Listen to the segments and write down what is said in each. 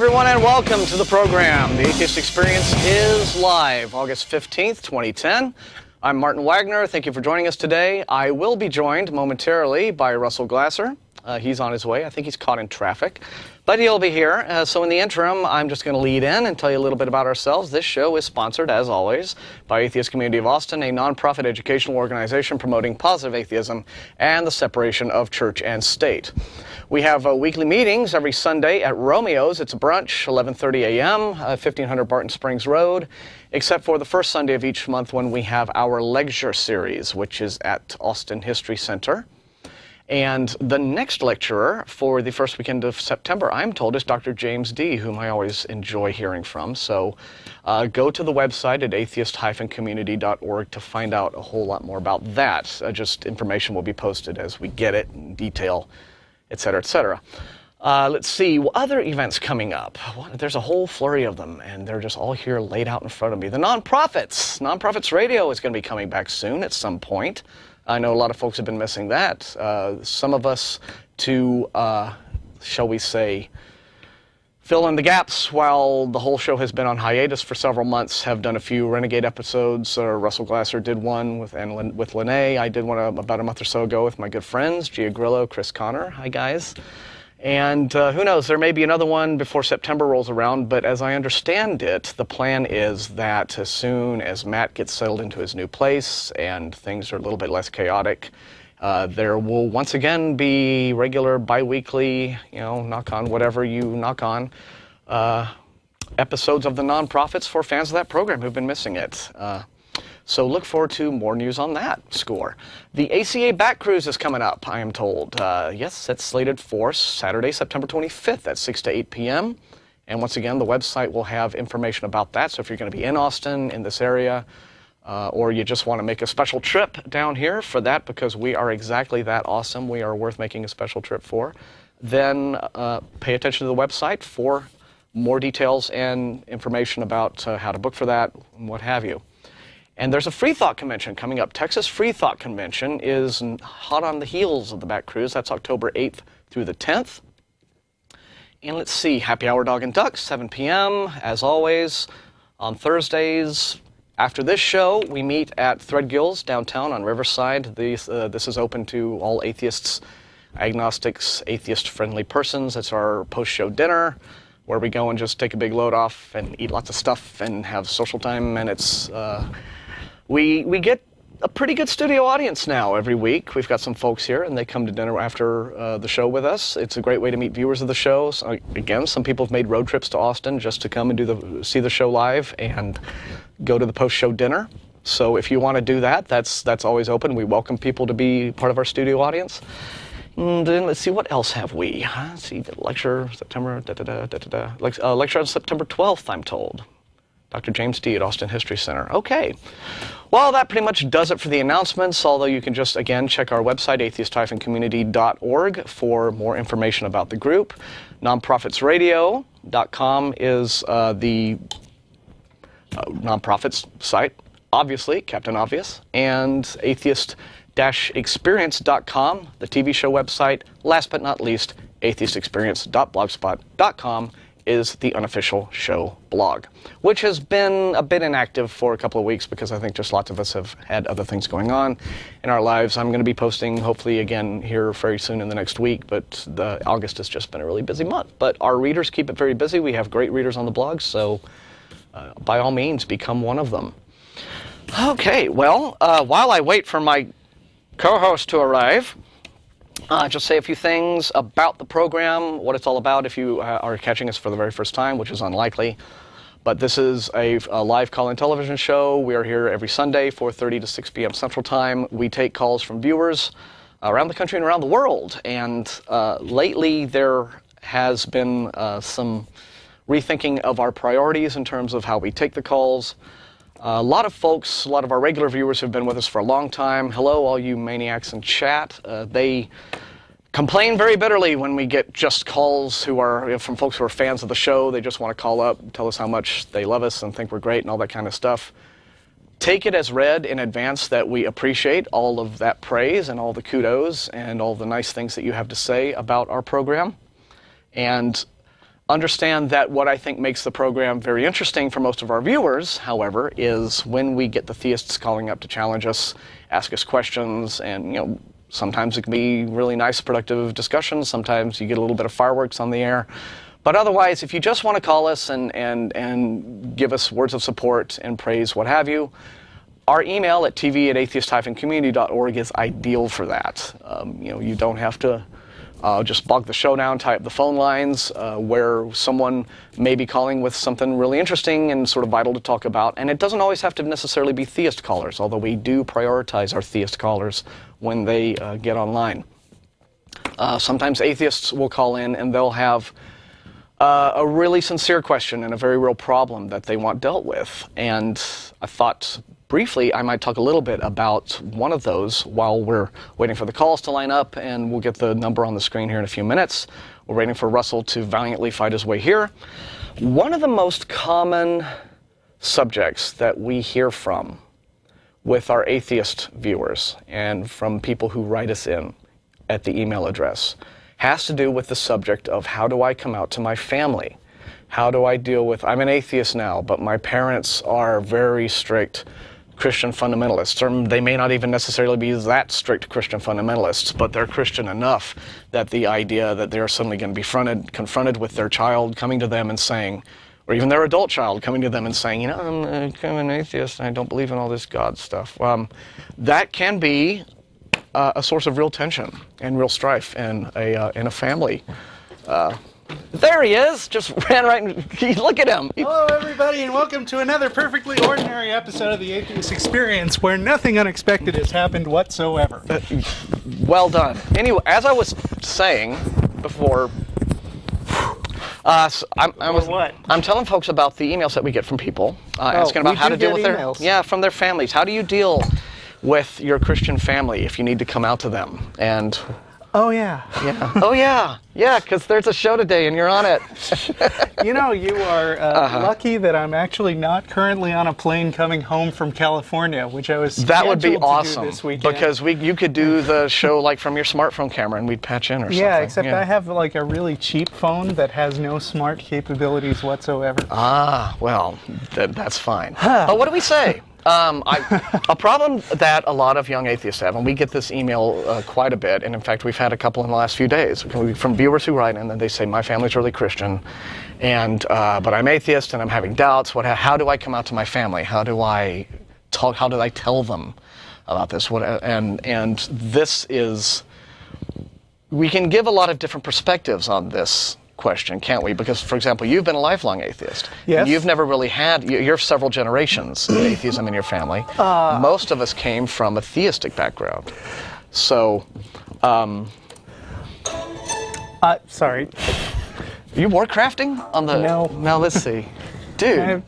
everyone, and welcome to the program. The Atheist Experience is live, August 15th, 2010. I'm Martin Wagner. Thank you for joining us today. I will be joined momentarily by Russell Glasser. He's on his way. I think he's caught in traffic, but he'll be here. So in the interim, I'm just going to lead in and tell you a little bit about ourselves. This show is sponsored, as always, by Atheist Community of Austin, a nonprofit educational organization promoting positive atheism and the separation of church and state. We have weekly meetings every Sunday at Romeo's. It's a brunch, 11:30 a.m., 1500 Barton Springs Road, except for the first Sunday of each month when we have our lecture series, which is at Austin History Center. And the next lecturer for the first weekend of September, I'm told, is Dr. James D., whom I always enjoy hearing from. So go to the website at atheist-community.org to find out a whole lot more about that. Just information will be posted as we get it in detail, et cetera, et cetera. Let's see, other events coming up. There's a whole flurry of them, and they're just all here laid out in front of me. The Nonprofits. Nonprofits Radio is going to be coming back soon at some point. I know a lot of folks have been missing that. Some of us to, shall we say, fill in the gaps while the whole show has been on hiatus for several months, have done a few Renegade episodes. Russell Glasser did one with Lene. I did one about a month or so ago with my good friends, Gia Grillo, Chris Connor. Hi, guys. And who knows, there may be another one before September rolls around, but as I understand it, the plan is that as soon as Matt gets settled into his new place and things are a little bit less chaotic, there will once again be regular bi-weekly, knock on whatever you knock on, episodes of the Nonprofits for fans of that program who've been missing it. So look forward to more news on that score. The ACA Back Cruise is coming up, I am told. Yes, it's slated for Saturday, September 25th at 6 to 8 p.m. And once again, the website will have information about that. So if you're going to be in Austin, in this area, or you just want to make a special trip down here for that, because we are exactly that awesome, we are worth making a special trip for, then pay attention to the website for more details and information about how to book for that and what have you. And there's a Free Thought Convention coming up. Texas Free Thought Convention is hot on the heels of the Back Cruise. That's October 8th through the 10th. And let's see, Happy Hour Dog and Duck, 7 p.m. as always. On Thursdays, after this show, we meet at Threadgill's downtown on Riverside. This is open to all atheists, agnostics, atheist-friendly persons. It's our post-show dinner, where we go and just take a big load off and eat lots of stuff and have social time. And it's we get a pretty good studio audience now every week. We've got some folks here, and they come to dinner after the show with us. It's a great way to meet viewers of the show. So, again, some people have made road trips to Austin just to come and see the show live and go to the post-show dinner. So if you want to do that, that's always open. We welcome people to be part of our studio audience. And then let's see, what else have we? Let's see, the lecture, September, lecture on September 12th, I'm told. Dr. James D. at Austin History Center. Okay. Well, that pretty much does it for the announcements, although you can just, again, check our website, atheist-community.org, for more information about the group. Nonprofitsradio.com is the nonprofits site, obviously, Captain Obvious, and Atheist-Experience.com, the TV show website. Last but not least, atheistexperience.blogspot.com is the unofficial show blog, which has been a bit inactive for a couple of weeks because I think just lots of us have had other things going on in our lives. I'm going to be posting hopefully again here very soon in the next week, but August has just been a really busy month. But our readers keep it very busy. We have great readers on the blog, so by all means, become one of them. Okay, well, while I wait for my co-host to arrive, just say a few things about the program, what it's all about if you are catching us for the very first time, which is unlikely. But this is a live call-in television show. We are here every Sunday, 4:30 to 6 p.m. Central Time. We take calls from viewers around the country and around the world. And lately there has been some rethinking of our priorities in terms of how we take the calls. A lot of folks, a lot of our regular viewers have been with us for a long time. Hello, all you maniacs in chat. They complain very bitterly when we get just calls from folks who are fans of the show. They just want to call up and tell us how much they love us and think we're great and all that kind of stuff. Take it as read in advance that we appreciate all of that praise and all the kudos and all the nice things that you have to say about our program. And Understand that what I think makes the program very interesting for most of our viewers, however, is when we get the theists calling up to challenge us, ask us questions, and sometimes it can be really nice, productive discussions. Sometimes you get a little bit of fireworks on the air. But otherwise, if you just want to call us and give us words of support and praise, what have you, our email at tv@atheist-community.org is ideal for that. You don't have to just bog the show down, tie up the phone lines, where someone may be calling with something really interesting and sort of vital to talk about. And it doesn't always have to necessarily be theist callers, although we do prioritize our theist callers when they get online. Sometimes atheists will call in and they'll have a really sincere question and a very real problem that they want dealt with. And I thought briefly I might talk a little bit about one of those while we're waiting for the calls to line up, and we'll get the number on the screen here in a few minutes. We're waiting for Russell to valiantly fight his way here. One of the most common subjects that we hear from with our atheist viewers and from people who write us in at the email address has to do with the subject of how do I come out to my family? How do I deal with, I'm an atheist now, but my parents are very strict Christian fundamentalists, or they may not even necessarily be that strict Christian fundamentalists, but they're Christian enough that the idea that they're suddenly going to be confronted with their child coming to them and saying, or even their adult child coming to them and saying, I'm an atheist and I don't believe in all this God stuff. That can be a source of real tension and real strife in a family. There he is, just ran right and look at him. Hello everybody and welcome to another perfectly ordinary episode of the Atheist Experience where nothing unexpected has happened whatsoever. Well done. Anyway, as I was saying before, I'm telling folks about the emails that we get from people asking about how to deal with from their families. How do you deal with your Christian family if you need to come out to them? And oh yeah. Yeah, because there's a show today and you're on it. You are lucky that I'm actually not currently on a plane coming home from California, which I was That would be awesome, this weekend. because you could do the show like from your smartphone camera and we'd patch in or something. Yeah, except I have like a really cheap phone that has no smart capabilities whatsoever. Well, that's fine. But what do we say? A problem that a lot of young atheists have, and we get this email quite a bit, and in fact we've had a couple in the last few days from viewers who write in and they say, my family's really Christian, and but I'm atheist and I'm having doubts. How do I come out to my family? How do I talk? How do I tell them about this? And this is, we can give a lot of different perspectives on this question, can't we? Because, for example, you've been a lifelong atheist. Yes. And you've never really had, you're several generations of atheism in your family. Most of us came from a theistic background. So, sorry. Are you warcrafting on the... No. Now, let's see. Dude. You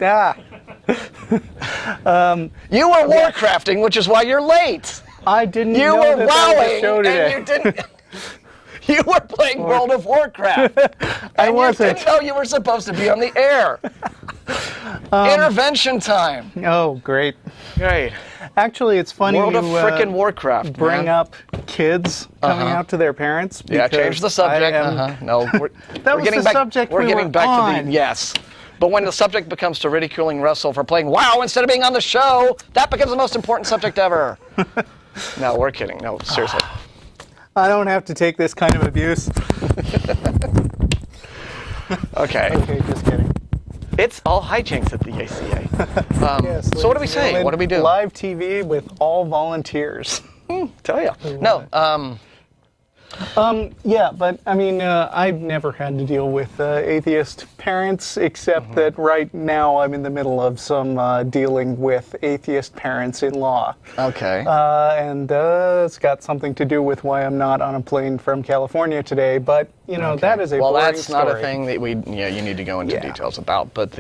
were warcrafting, which is why you're late. I didn't You know were that there was wowing, a show today. and you didn't... You were playing World of Warcraft. I wasn't. You didn't know you were supposed to be on the air. Intervention time. Oh, great. Great. Actually, it's funny World of you frickin' Warcraft. bring up kids coming out to their parents. Yeah, change the subject. No, we're getting back. Subject we're we getting were back on. to the yes. But when the subject becomes to ridiculing Russell for playing WoW instead of being on the show, that becomes the most important subject ever. No, we're kidding. No, seriously. I don't have to take this kind of abuse. Okay. Okay, just kidding. It's all hijinks at the ACA. Yes, so what do we say? What do we do? Live TV with all volunteers. Tell you. No. Yeah, but I mean, I've never had to deal with atheist parents, except that right now I'm in the middle of some dealing with atheist parents-in-law. Okay. And it's got something to do with why I'm not on a plane from California today, but, that is a boring that's not story. a thing that you need to go into details about, but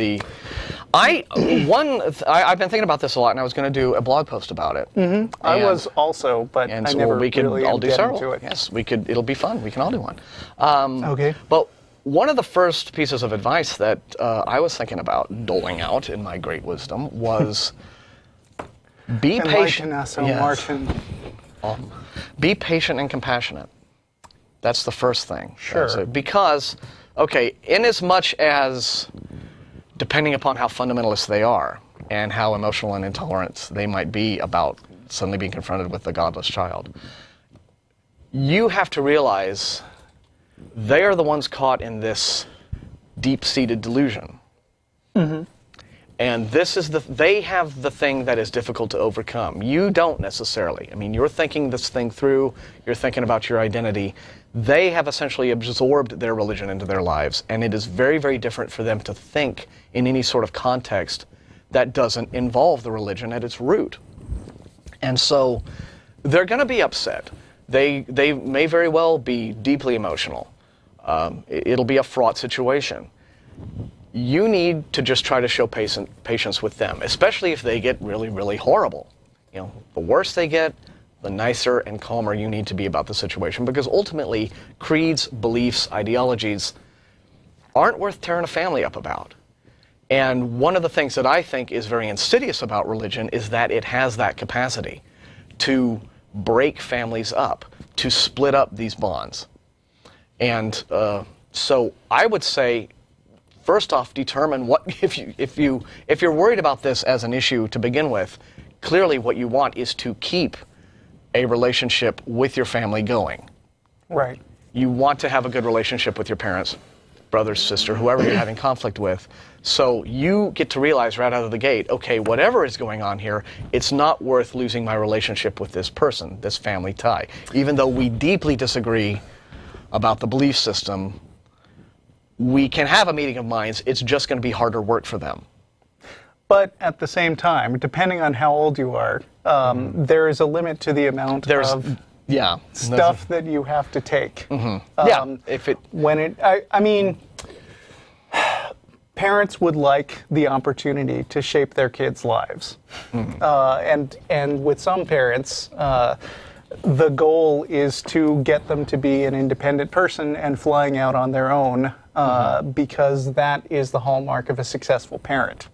I've been thinking about this a lot, and I was going to do a blog post about it. Mm-hmm. I was also, but I never really all do several. into it. Yes, we could. It'll be fun. We can all do one. Okay. But one of the first pieces of advice that I was thinking about doling out in my great wisdom was be patient. Martin. Be patient and compassionate. That's the first thing. Sure. Because Okay, in as much as, depending upon how fundamentalist they are and how emotional and intolerant they might be about suddenly being confronted with a godless child, you have to realize they are the ones caught in this deep-seated delusion. Mm-hmm. And they have the thing that is difficult to overcome. You don't necessarily. I mean, you're thinking this thing through, you're thinking about your identity. They have essentially absorbed their religion into their lives, and it is very, very different for them to think in any sort of context that doesn't involve the religion at its root. And so they're going to be upset. They may very well be deeply emotional. It'll be a fraught situation. You need to just try to show patience with them, especially if they get really, really horrible. You know, the worse they get, the nicer and calmer you need to be about the situation, because ultimately, creeds, beliefs, ideologies aren't worth tearing a family up about. And one of the things that I think is very insidious about religion is that it has that capacity to break families up, to split up these bonds. And so I would say, first off, determine what, if you're worried about this as an issue to begin with, clearly what you want is to keep a relationship with your family going. Right. You want to have a good relationship with your parents, brother, sister, whoever you're having conflict with. So you get to realize right out of the gate, okay, whatever is going on here, it's not worth losing my relationship with this person, this family tie. Even though we deeply disagree about the belief system, we can have a meeting of minds. It's just going to be harder work for them. But at the same time, depending on how old you are, there is a limit to the amount of stuff that you have to take. I mean, parents would like the opportunity to shape their kids' lives, and with some parents, the goal is to get them to be an independent person and flying out on their own, because that is the hallmark of a successful parent.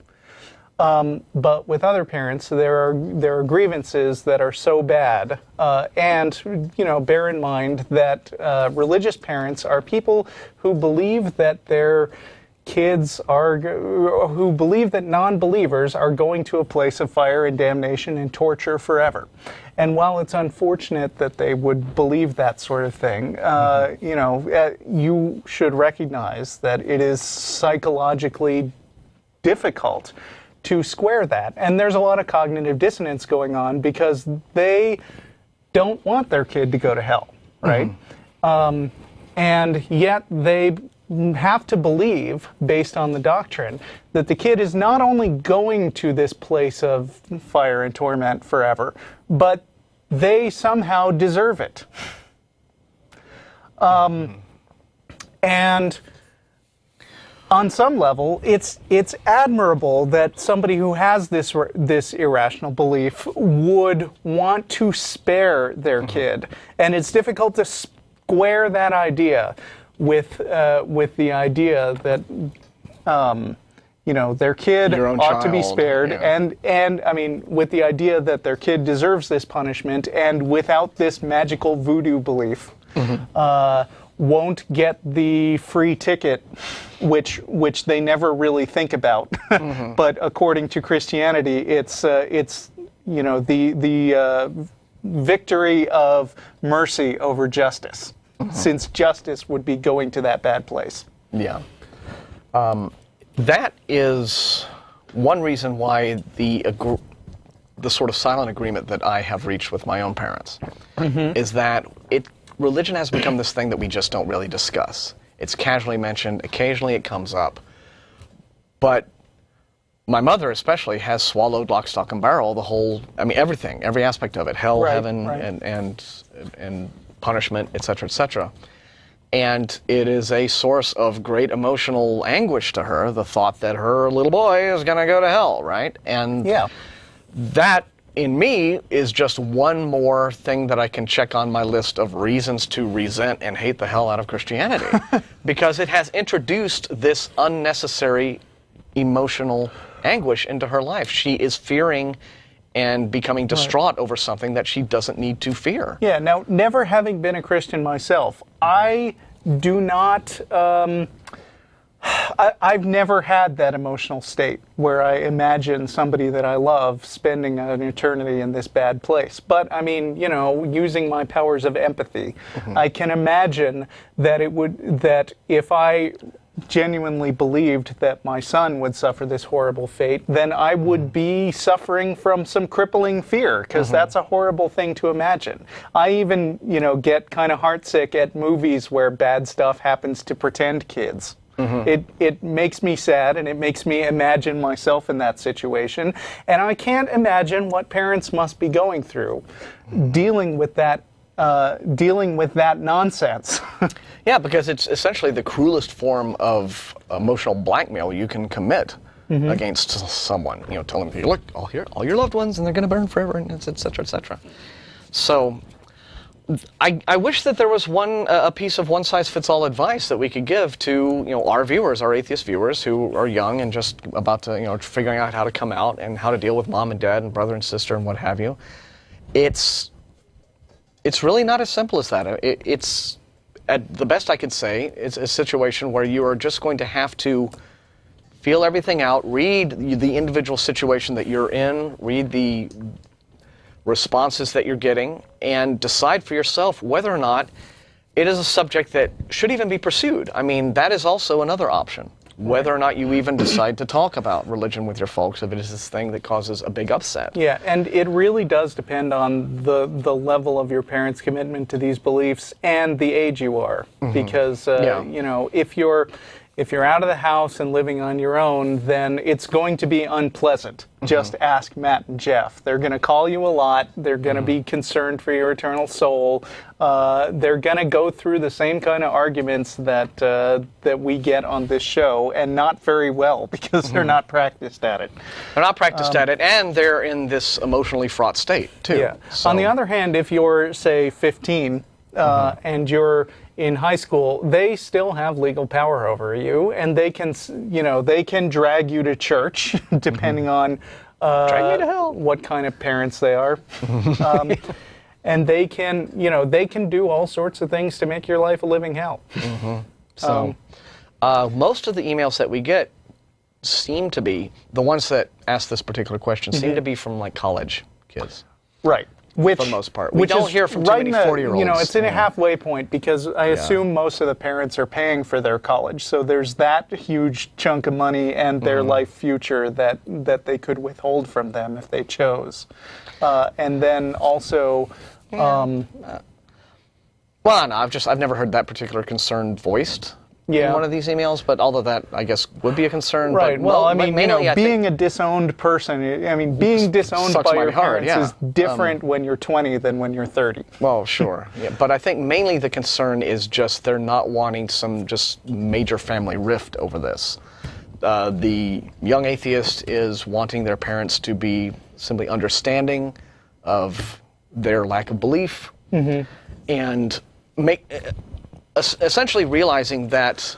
But with other parents, there are grievances that are so bad, and bear in mind that religious parents are people who believe that their kids who believe that non-believers are going to a place of fire and damnation and torture forever. And while it's unfortunate that they would believe that sort of thing, you should recognize that it is psychologically difficult to square that. And there's a lot of cognitive dissonance going on because they don't want their kid to go to hell, right? And yet they have to believe, based on the doctrine, that the kid is not only going to this place of fire and torment forever, but they somehow deserve it. And on some level, it's admirable that somebody who has this irrational belief would want to spare their kid, and it's difficult to square that idea with the idea that their kid ought to be spared, and I mean with the idea that their kid deserves this punishment, and without this magical voodoo belief, won't get the free ticket, which they never really think about. But according to Christianity, it's the victory of mercy over justice, since justice would be going to that bad place. Yeah. That is one reason why the sort of silent agreement that I have reached with my own parents is that religion has become this thing that we just don't really discuss. It's casually mentioned, occasionally it comes up, but my mother especially has swallowed lock, stock, and barrel everything, every aspect of it, hell, heaven, and punishment, etc., etc. And it is a source of great emotional anguish to her, the thought that her little boy is going to go to hell, right? And that, in me, is just one more thing that I can check on my list of reasons to resent and hate the hell out of Christianity. Because it has introduced this unnecessary emotional anguish into her life. She is fearing and becoming distraught over something that she doesn't need to fear. Yeah, now, never having been a Christian myself, I do not I've never had that emotional state where I imagine somebody that I love spending an eternity in this bad place. But I mean, using my powers of empathy, I can imagine that that if I genuinely believed that my son would suffer this horrible fate, then I would be suffering from some crippling fear, because that's a horrible thing to imagine. I even, get kind of heartsick at movies where bad stuff happens to pretend kids. It makes me sad, and it makes me imagine myself in that situation, and I can't imagine what parents must be going through dealing with that nonsense. Yeah, because it's essentially the cruelest form of emotional blackmail you can commit against someone. Telling them, look, all your loved ones, and they're going to burn forever, and et cetera, et cetera. So I wish that there was a piece of one-size-fits-all advice that we could give to our viewers, our atheist viewers who are young and just about to figuring out how to come out and how to deal with mom and dad and brother and sister and what have you. It's really not as simple as that. It's, at the best I could say, it's a situation where you are just going to have to feel everything out, read the individual situation that you're in, read the responses that you're getting, and decide for yourself whether or not it is a subject that should even be pursued. I mean, that is also another option. Whether or not you even decide to talk about religion with your folks, if it is this thing that causes a big upset. Yeah, and it really does depend on the level of your parents' commitment to these beliefs and the age you are. Because, if you're out of the house and living on your own, then it's going to be unpleasant. Just ask Matt and Jeff. They're going to call you a lot. They're going to be concerned for your eternal soul. They're going to go through the same kind of arguments that we get on this show, and not very well, because they're not practiced at it. They're not practiced at it, and they're in this emotionally fraught state, too. Yeah. So. On the other hand, if you're, say, 15, and you're in high school, they still have legal power over you, and they can drag you to church, depending on drag me to hell. What kind of parents they are. And they can do all sorts of things to make your life a living hell. So, most of the emails that we get seem to be, the ones that ask this particular question, seem to be from like college kids. Right. For the most part. We don't hear from too many 40-year-olds. It's in a halfway point, because I assume most of the parents are paying for their college. So there's that huge chunk of money and their life future that they could withhold from them if they chose. And then also... Well, no, I've never heard that particular concern voiced in one of these emails, but although that, I guess, would be a concern. Right, but well, I mean, being a disowned person, being disowned by your parents is different when you're 20 than when you're 30. Well, sure. But I think mainly the concern is just they're not wanting some just major family rift over this. The young atheist is wanting their parents to be simply understanding of their lack of belief and essentially realizing that,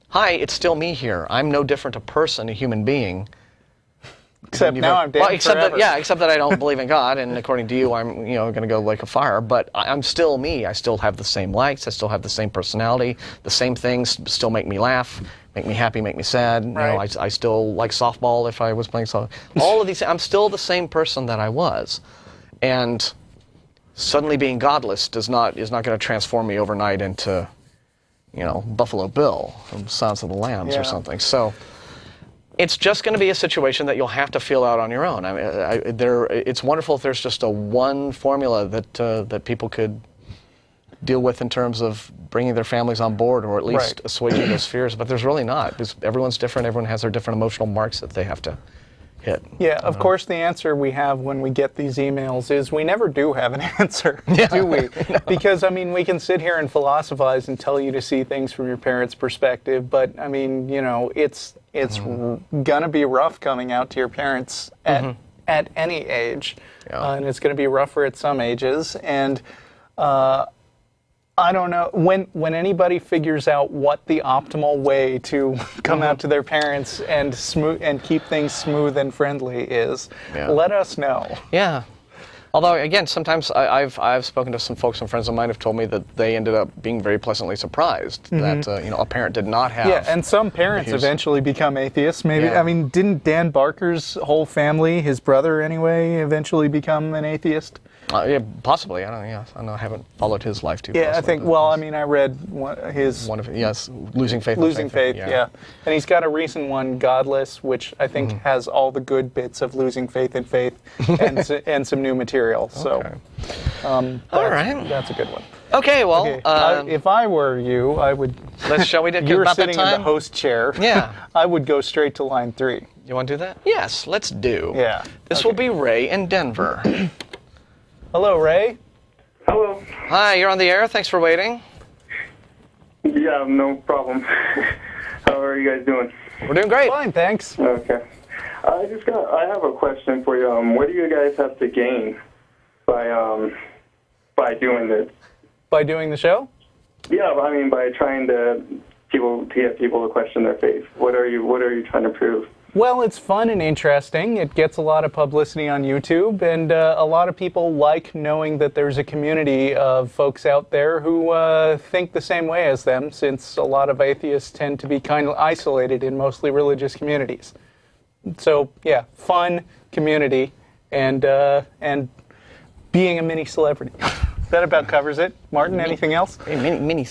hi, it's still me here. I'm no different a person, a human being. Except now I'm dead forever. Except that I don't believe in God, and according to you, I'm going to go like a fire. But I'm still me. I still have the same likes. I still have the same personality. The same things still make me laugh, make me happy, make me sad. Right. I still like softball if I was playing softball. All of these, I'm still the same person that I was, and suddenly being godless is not going to transform me overnight into Buffalo Bill from Silence of the Lambs or something. So it's just going to be a situation that you'll have to feel out on your own. I mean, it's wonderful if there's just a one formula that people could deal with in terms of bringing their families on board, or at least assuaging those fears. But there's really not, because everyone's different. Everyone has their different emotional marks that they have to hit. Yeah, of course, the answer we have when we get these emails is we never do have an answer, do we? No. Because, I mean, we can sit here and philosophize and tell you to see things from your parents' perspective, but, I mean, it's gonna be rough coming out to your parents at any age, and it's gonna be rougher at some ages, and I don't know, when anybody figures out what the optimal way to come out to their parents and keep things smooth and friendly is, let us know. Yeah. Although, again, sometimes I've spoken to some folks, some friends of mine have told me that they ended up being very pleasantly surprised that a parent did not have. Yeah, and some parents eventually become atheists. Maybe I mean, didn't Dan Barker's whole family, his brother anyway, eventually become an atheist? Yeah, possibly. I don't know. Yeah, I know. I haven't followed his life too. Yeah, closely, I think. Well, I mean, I read his one of losing faith. Losing Faith. Yeah, and he's got a recent one, Godless, which I think has all the good bits of losing faith in faith, and some new material. So, Okay. All right, that's a good one. Okay, well, if I were you, I would. Shall we do? You're about sitting that time? in the host chair. Yeah. I would go straight to line 3. You want to do that? Yes, let's do. Yeah. This will be Ray in Denver. Hello, Ray. Hello. Hi, you're on the air. Thanks for waiting. Yeah, no problem. How are you guys doing? We're doing great. Fine, thanks. Okay. I have a question for you. What do you guys have to gain by doing this? By doing the show? Yeah, I mean by trying to get people to question their faith. What are you trying to prove? Well, it's fun and interesting. It gets a lot of publicity on YouTube, and a lot of people like knowing that there's a community of folks out there who think the same way as them, since a lot of atheists tend to be kind of isolated in mostly religious communities. So, yeah, fun community, and being a mini celebrity. That about covers it. Martin, anything else? Mini.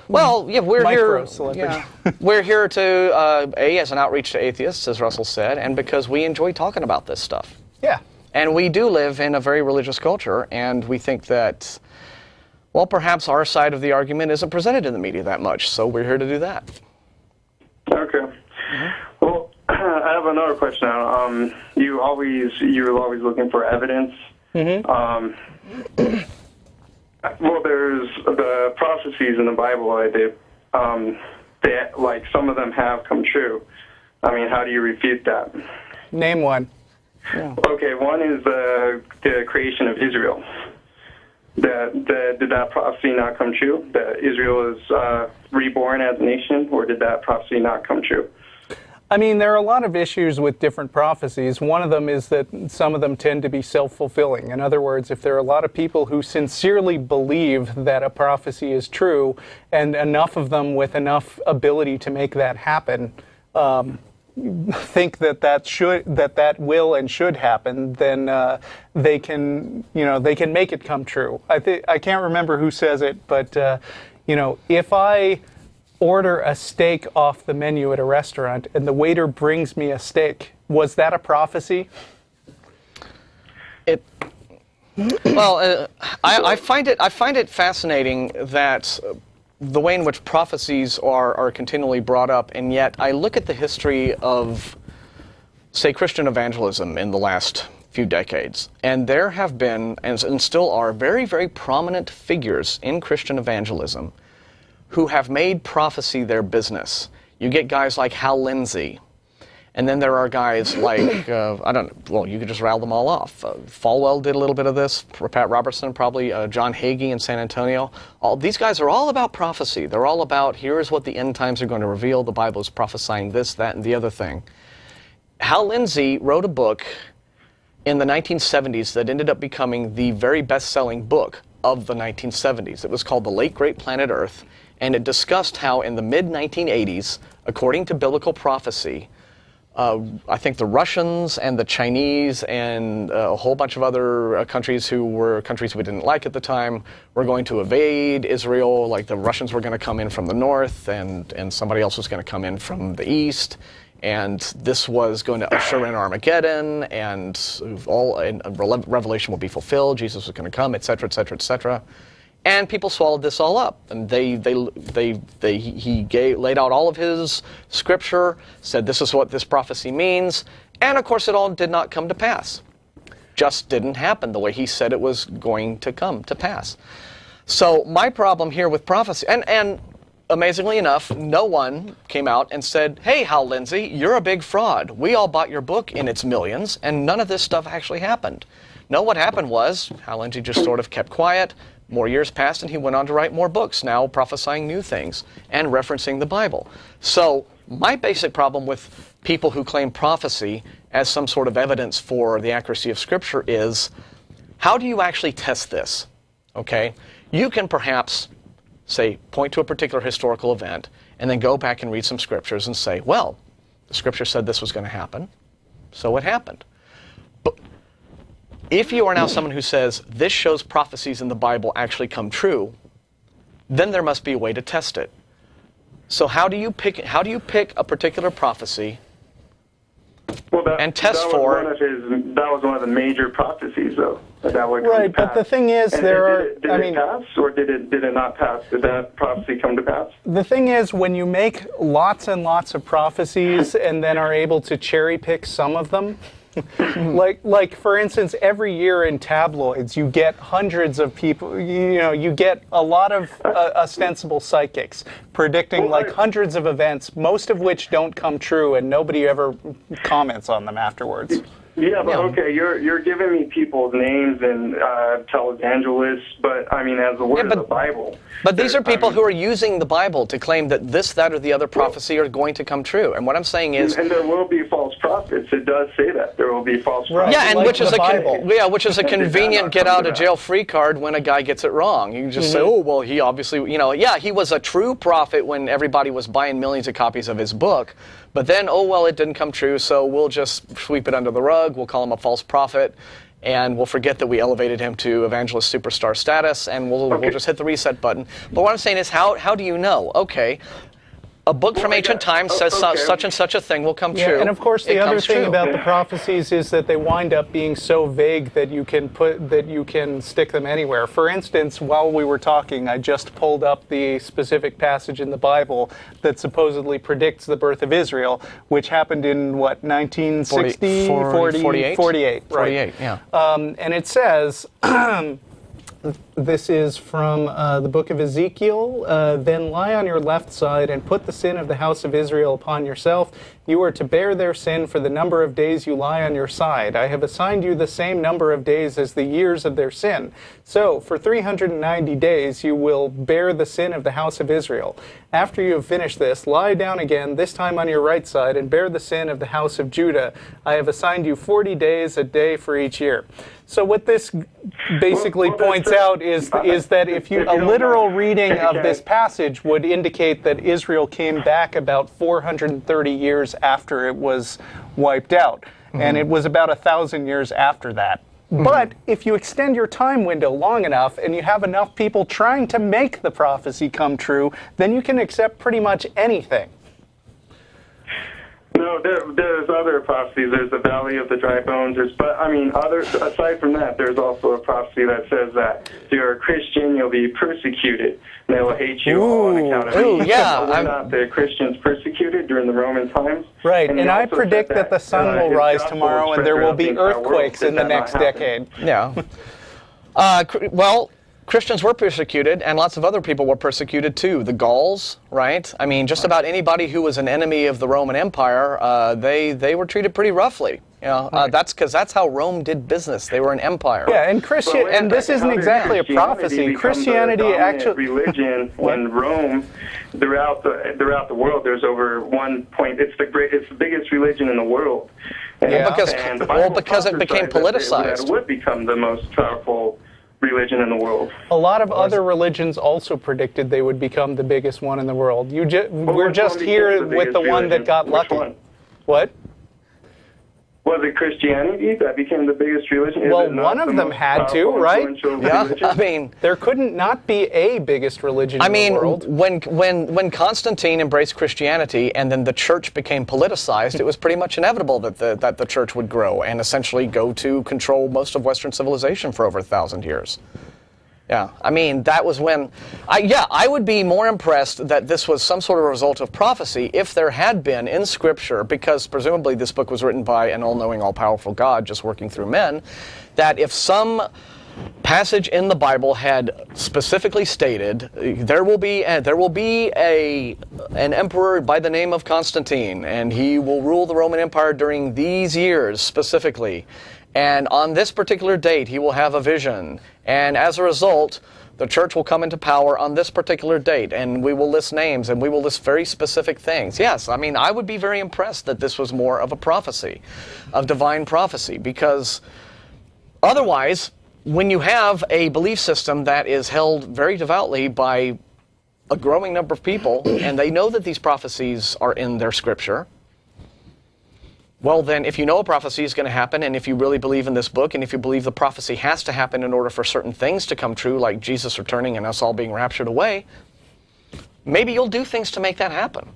Well, yeah, we're Micro here. celebrity. Yeah, we're here to as an outreach to atheists, as Russell said, and because we enjoy talking about this stuff. Yeah. And we do live in a very religious culture, and we think that, well, perhaps our side of the argument isn't presented in the media that much, so we're here to do that. Okay. Well, I have another question now. You're always looking for evidence. Well, there's the prophecies in the Bible. They like some of them have come true. I mean, how do you refute that? Name one. Yeah. Okay, one is the creation of Israel. Did that prophecy not come true? That Israel is reborn as a nation, or did that prophecy not come true? I mean, there are a lot of issues with different prophecies. One of them is that some of them tend to be self-fulfilling. In other words, if there are a lot of people who sincerely believe that a prophecy is true, and enough of them with enough ability to make that happen, think that will and should happen, then they can make it come true. I can't remember who says it, but if I order a steak off the menu at a restaurant and the waiter brings me a steak, was that a prophecy? I find it fascinating that the way in which prophecies are continually brought up, and yet I look at the history of, say, Christian evangelism in the last few decades, and there have been, and still are, very, very prominent figures in Christian evangelism who have made prophecy their business. You get guys like Hal Lindsey, and then there are guys like, you could just rattle them all off. Falwell did a little bit of this, Pat Robertson probably, John Hagee in San Antonio. These guys are all about prophecy. They're all about, here's what the end times are going to reveal. The Bible is prophesying this, that, and the other thing. Hal Lindsey wrote a book in the 1970s that ended up becoming the very best-selling book of the 1970s. It was called The Late Great Planet Earth, and it discussed how in the mid-1980s, according to biblical prophecy, I think the Russians and the Chinese and a whole bunch of other countries who were countries we didn't like at the time were going to invade Israel. Like the Russians were going to come in from the north, and somebody else was going to come in from the east. And this was going to usher in Armageddon, and Revelation would be fulfilled. Jesus was going to come, etc., etc., etc. And people swallowed this all up, and he laid out all of his scripture, said this is what this prophecy means, and of course it all did not come to pass. Just didn't happen the way he said it was going to come to pass. So my problem here with prophecy, and amazingly enough, no one came out and said, hey, Hal Lindsey, you're a big fraud. We all bought your book in its millions, and none of this stuff actually happened. No, what happened was Hal Lindsey just sort of kept quiet. More years passed, and he went on to write more books, now prophesying new things and referencing the Bible. So my basic problem with people who claim prophecy as some sort of evidence for the accuracy of Scripture is, how do you actually test this? Okay, you can perhaps, say, point to a particular historical event, and then go back and read some scriptures and say, well, the Scripture said this was going to happen, so it happened. But if you are now someone who says, this shows prophecies in the Bible actually come true, then there must be a way to test it. So how do you pick a particular prophecy and test for it? That was one of the major prophecies, though. That would right, but the thing is, Did it pass, or did it not pass? Did that prophecy come to pass? The thing is, when you make lots and lots of prophecies and then are able to cherry pick some of them, like for instance, every year in tabloids, you get hundreds of people. You get a lot of ostensible psychics predicting hundreds of events, most of which don't come true, and nobody ever comments on them afterwards. Yeah, but okay, you're giving me people's names and televangelists, but I mean, as the word of the Bible. But these are people who are using the Bible to claim that this, that, or the other prophecy are going to come true. And what I'm saying is, and there will be false prophets. It does say that there will be false prophets. Yeah, and which is a convenient get out of jail free card when a guy gets it wrong. You can just say, oh well, he obviously, he was a true prophet when everybody was buying millions of copies of his book. But then, oh well, it didn't come true, so we'll just sweep it under the rug. We'll call him a false prophet, and we'll forget that we elevated him to evangelist superstar status, and we'll just hit the reset button. But what I'm saying is, how do you know? Okay, a book from ancient times says such and such a thing will come true. And of course, the other thing about the prophecies is that they wind up being so vague that you can stick them anywhere. For instance, while we were talking, I just pulled up the specific passage in the Bible that supposedly predicts the birth of Israel, which happened in 1960, 48? 48, right? 48, yeah. And it says. This is from the book of Ezekiel. Then lie on your left side and put the sin of the house of Israel upon yourself. You are to bear their sin for the number of days you lie on your side. I have assigned you the same number of days as the years of their sin. So, for 390 days you will bear the sin of the house of Israel. After you have finished this, lie down again, this time on your right side, and bear the sin of the house of Judah. I have assigned you 40 days, a day for each year. So what this basically points out is that if a literal reading of this passage would indicate that Israel came back about 430 years after it was wiped out, and it was about 1,000 years after that. But if you extend your time window long enough and you have enough people trying to make the prophecy come true, then you can accept pretty much anything. No, there's other prophecies. There's the Valley of the Dry Bones. Aside from that, there's also a prophecy that says that if you're a Christian, you'll be persecuted. And they will hate you all on account of me. Yeah. Were not the Christians persecuted during the Roman times? Right, and I predict that the sun will rise tomorrow and there will be earthquakes in the next decade. Yeah. Well, Christians were persecuted, and lots of other people were persecuted too. The Gauls, right? I mean, just about anybody who was an enemy of the Roman Empire, they were treated pretty roughly. That's because that's how Rome did business. They were an empire. Yeah, and this isn't exactly a prophecy. Christianity actually religion in Rome throughout the world. There's over 1 point. It's the biggest religion in the world. Because it became politicized. It would become the most powerful religion in the world. A lot of other religions also predicted they would become the biggest one in the world. We're just here with the one that got lucky. What? Was it Christianity that became the biggest religion? Well, one of them had to, right? Yeah, I mean, there couldn't not be a biggest religion in the world. When Constantine embraced Christianity and then the church became politicized, it was pretty much inevitable that the church would grow and essentially go to control most of Western civilization for over 1,000 years. Yeah, I mean, that was when, I would be more impressed that this was some sort of result of prophecy if there had been in Scripture, because presumably this book was written by an all-knowing, all-powerful God just working through men, that if some passage in the Bible had specifically stated there will be an emperor by the name of Constantine, and he will rule the Roman Empire during these years specifically. And on this particular date, he will have a vision. And as a result, the church will come into power on this particular date, and we will list names, and we will list very specific things. Yes, I mean, I would be very impressed that this was more of a prophecy, of divine prophecy, because otherwise, when you have a belief system that is held very devoutly by a growing number of people, and they know that these prophecies are in their scripture, well then, if you know a prophecy is going to happen, and if you really believe in this book, and if you believe the prophecy has to happen in order for certain things to come true, like Jesus returning and us all being raptured away, maybe you'll do things to make that happen.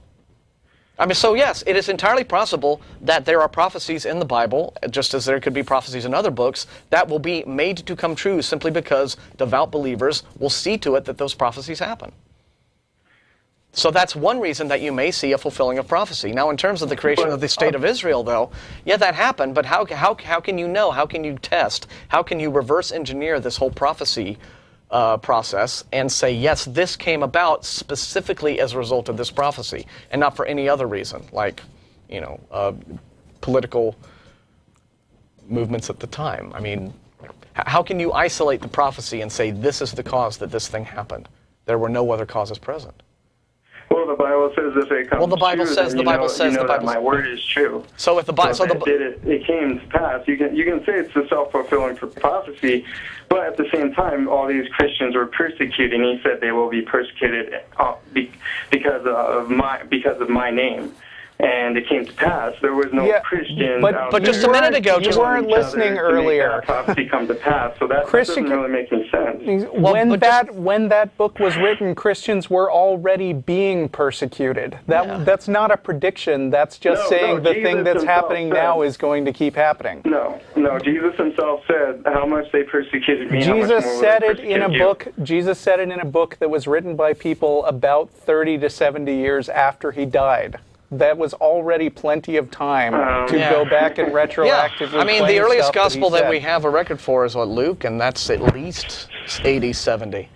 I mean, so yes, it is entirely possible that there are prophecies in the Bible, just as there could be prophecies in other books, that will be made to come true simply because devout believers will see to it that those prophecies happen. So that's one reason that you may see a fulfilling of prophecy. Now, in terms of the creation of the state of Israel, though, yeah, that happened, but how can you know? How can you test? How can you reverse engineer this whole prophecy process and say, yes, this came about specifically as a result of this prophecy, and not for any other reason, like, you know, political movements at the time? I mean, how can you isolate the prophecy and say, this is the cause that this thing happened? There were no other causes present. Well, the Bible says if it comes well, the Bible true, says then the Bible says you know the Bible that my word is true. So if the Bible, it came to pass. You can say it's a self-fulfilling prophecy, but at the same time, all these Christians were persecuted. And he said they will be persecuted because of my name. And it came to pass. There was no Christians. But just a minute ago, you weren't listening earlier. That prophecy come to pass. So that doesn't really make any sense. When that book was written, Christians were already being persecuted. That's not a prediction. That's just saying the thing that's happening now is going to keep happening. No. Jesus himself said how much they persecuted me. Jesus said it in a book. Jesus said it in a book that was written by people about 30 to 70 years after he died. That was already plenty of time to go back and retroactively. Yeah. I mean, the earliest gospel that we have a record for is Luke, and that's at least 80, 70.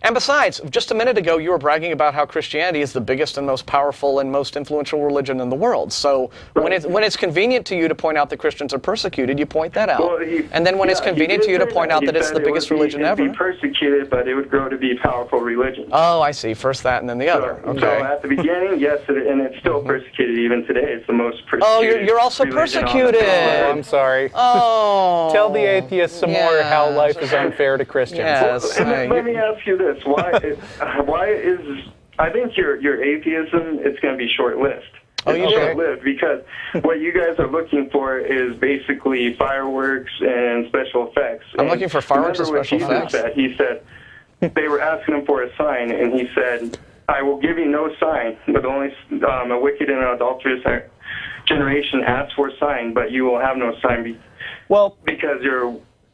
And besides, just a minute ago, you were bragging about how Christianity is the biggest and most powerful and most influential religion in the world. So when it's convenient to you to point out that Christians are persecuted, you point that out. Well, and then when it's convenient to you to point out that it's the biggest religion ever. It would be persecuted, but it would grow to be a powerful religion. Oh, I see. First that and then the other. Okay. So at the beginning, yes, and it's still persecuted even today. It's the most persecuted. Oh, you're also persecuted. Oh, I'm sorry. Oh. Tell the atheists some more how life is unfair to Christians. Yes. Let me ask you this. Why is I think your atheism, it's going to be short-lived. Short-lived because what you guys are looking for is basically fireworks and special effects. I'm looking for fireworks and special effects. He said they were asking him for a sign, and he said, "I will give you no sign, but only a wicked and adulterous generation asks for a sign, but you will have no sign because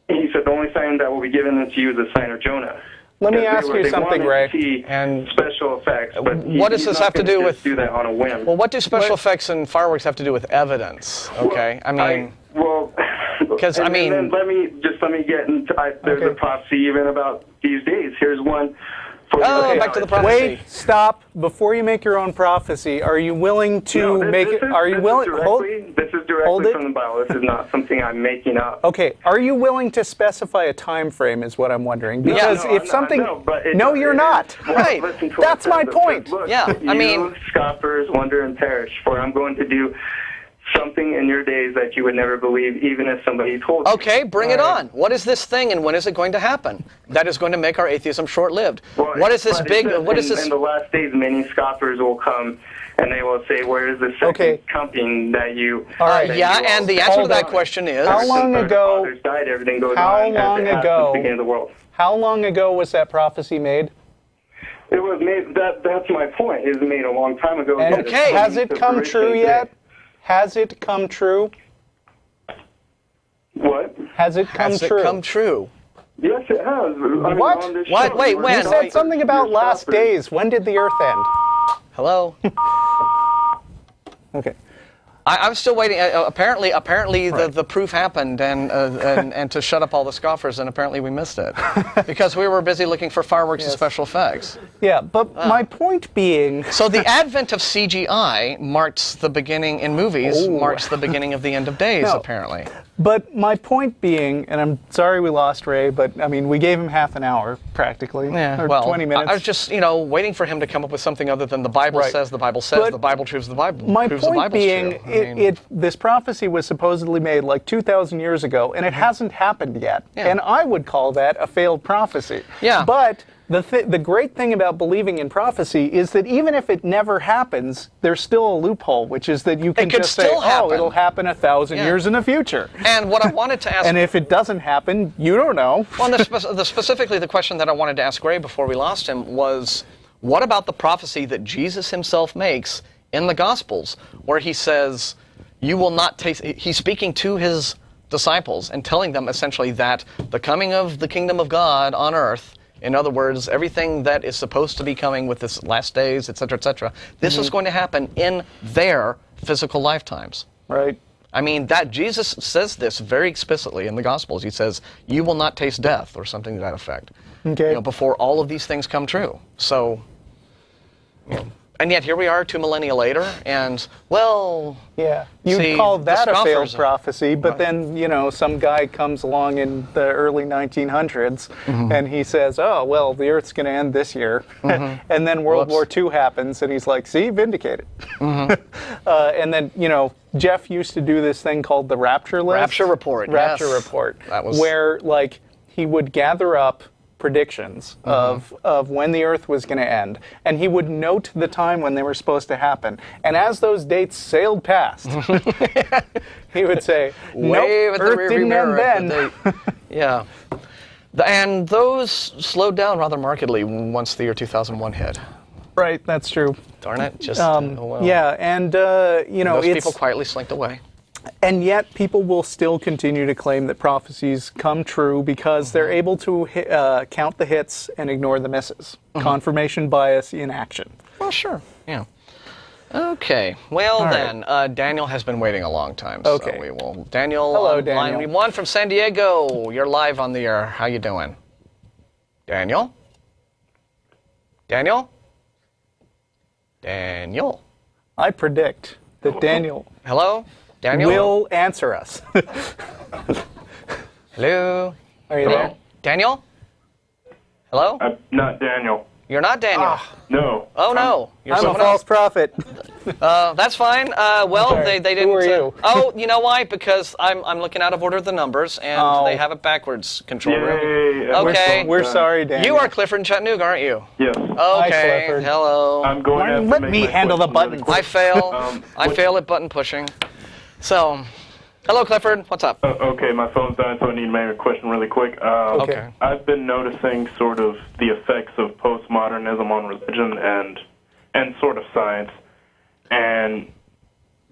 He said the only sign that will be given to you is the sign of Jonah." Let me ask you something, Ray. And special effects, but what does this have to do with? Do that on a whim. Well, what do special effects and fireworks have to do with evidence? Okay, because let me get into. There's a prophecy even about these days. Here's one. Back to the prophecy. Wait, stop. Before you make your own prophecy, are you willing to make it? Are you willing? This is directly from the Bible. This is not something I'm making up. Okay. Are you willing to specify a time frame? Is what I'm wondering. Because you're not. Right. That's my point. Look, you scoffers wonder and perish. For I'm going to do something in your days that you would never believe, even if somebody told you. Okay, bring it on. What is this thing, and when is it going to happen? That is going to make our atheism short-lived. What is this big? What is this? In the last days, many scoffers will come, and they will say, "Where is the second coming that you?" All right. And the answer to that question is: How long ago? Died, everything goes How on long ago? Beginning of the world. How long ago was that prophecy made? It was made. That's my point. It was made a long time ago. And has it come true yet? Has it come true? What? Has it come true? Has it come true? Yes, it has. What? Wait, when? You said something about last days. When did the earth end? Hello? Okay. I'm still waiting. Apparently, the proof happened, and to shut up all the scoffers, and apparently we missed it because we were busy looking for fireworks and special effects. Yeah, but my point being, so the advent of CGI marks the beginning in movies, marks the beginning of the end of days. Apparently, But my point being, and I'm sorry we lost Ray, but I mean, we gave him half an hour practically, or 20 minutes. I was just, waiting for him to come up with something other than the Bible says, the Bible says, But the Bible proves the Bible. My proves the point Bible's being, true. this prophecy was supposedly made like 2,000 years ago, and it hasn't happened yet. Yeah. And I would call that a failed prophecy. Yeah. But the great thing about believing in prophecy is that even if it never happens, there's still a loophole, which is that you can could just say, still happen. oh, it'll happen 1,000 years in the future. And what I wanted to ask... And if it doesn't happen, you don't know. Well, specifically the question that I wanted to ask Ray before we lost him was, what about the prophecy that Jesus himself makes in the Gospels, where he says, you will not taste... He's speaking to his disciples and telling them essentially that the coming of the kingdom of God on earth, in other words, everything that is supposed to be coming with this last days, etc., this is going to happen in their physical lifetimes. Right. I mean, that Jesus says this very explicitly in the Gospels. He says, you will not taste death, or something to that effect, Okay. before all of these things come true. So, and yet here we are 2 millennia later, and, well... Yeah, you'd call that a failed prophecy, but then, some guy comes along in the early 1900s, and he says, oh, well, the Earth's going to end this year. And then World War II happens, and he's like, see, vindicated. And then, Jeff used to do this thing called the Rapture List. Rapture Report, Rapture yes. Report, That was... where, he would gather up predictions of when the Earth was going to end, and he would note the time when they were supposed to happen. And as those dates sailed past, he would say, nope, Earth didn't end then. Yeah. And those slowed down rather markedly once the year 2001 hit. Right, that's true. Darn it. Just, Yeah, and, those people quietly slinked away. And yet people will still continue to claim that prophecies come true because they're able to count the hits and ignore the misses. Confirmation bias in action. Well, sure. Yeah. Okay. Well, then, Daniel has been waiting a long time. Okay. So we will. Daniel, hello, Daniel. Line 1 from San Diego. You're live on the air. How you doing? Daniel? Daniel? Daniel? I predict that Daniel... Hello? Daniel? Will answer us. Hello? Are you there? Daniel? Hello? I'm not Daniel. You're not Daniel. No. Oh, no. You're I'm a someone false else. prophet. That's fine. Well, Okay. they didn't... Who are you? Oh, you know why? Because I'm looking out of order of the numbers, and they have it backwards, control room. Yay. Okay. We're sorry, Daniel. You are Clifford in Chattanooga, aren't you? Yes. Okay. Clifford. Hello. I'm going to have to Let make me my handle the question really buttons. I quick. fail. I fail at button pushing. So, hello, Clifford. What's up? Okay, my phone's dying, so I need to make a question really quick. Okay. I've been noticing sort of the effects of postmodernism on religion and sort of science. And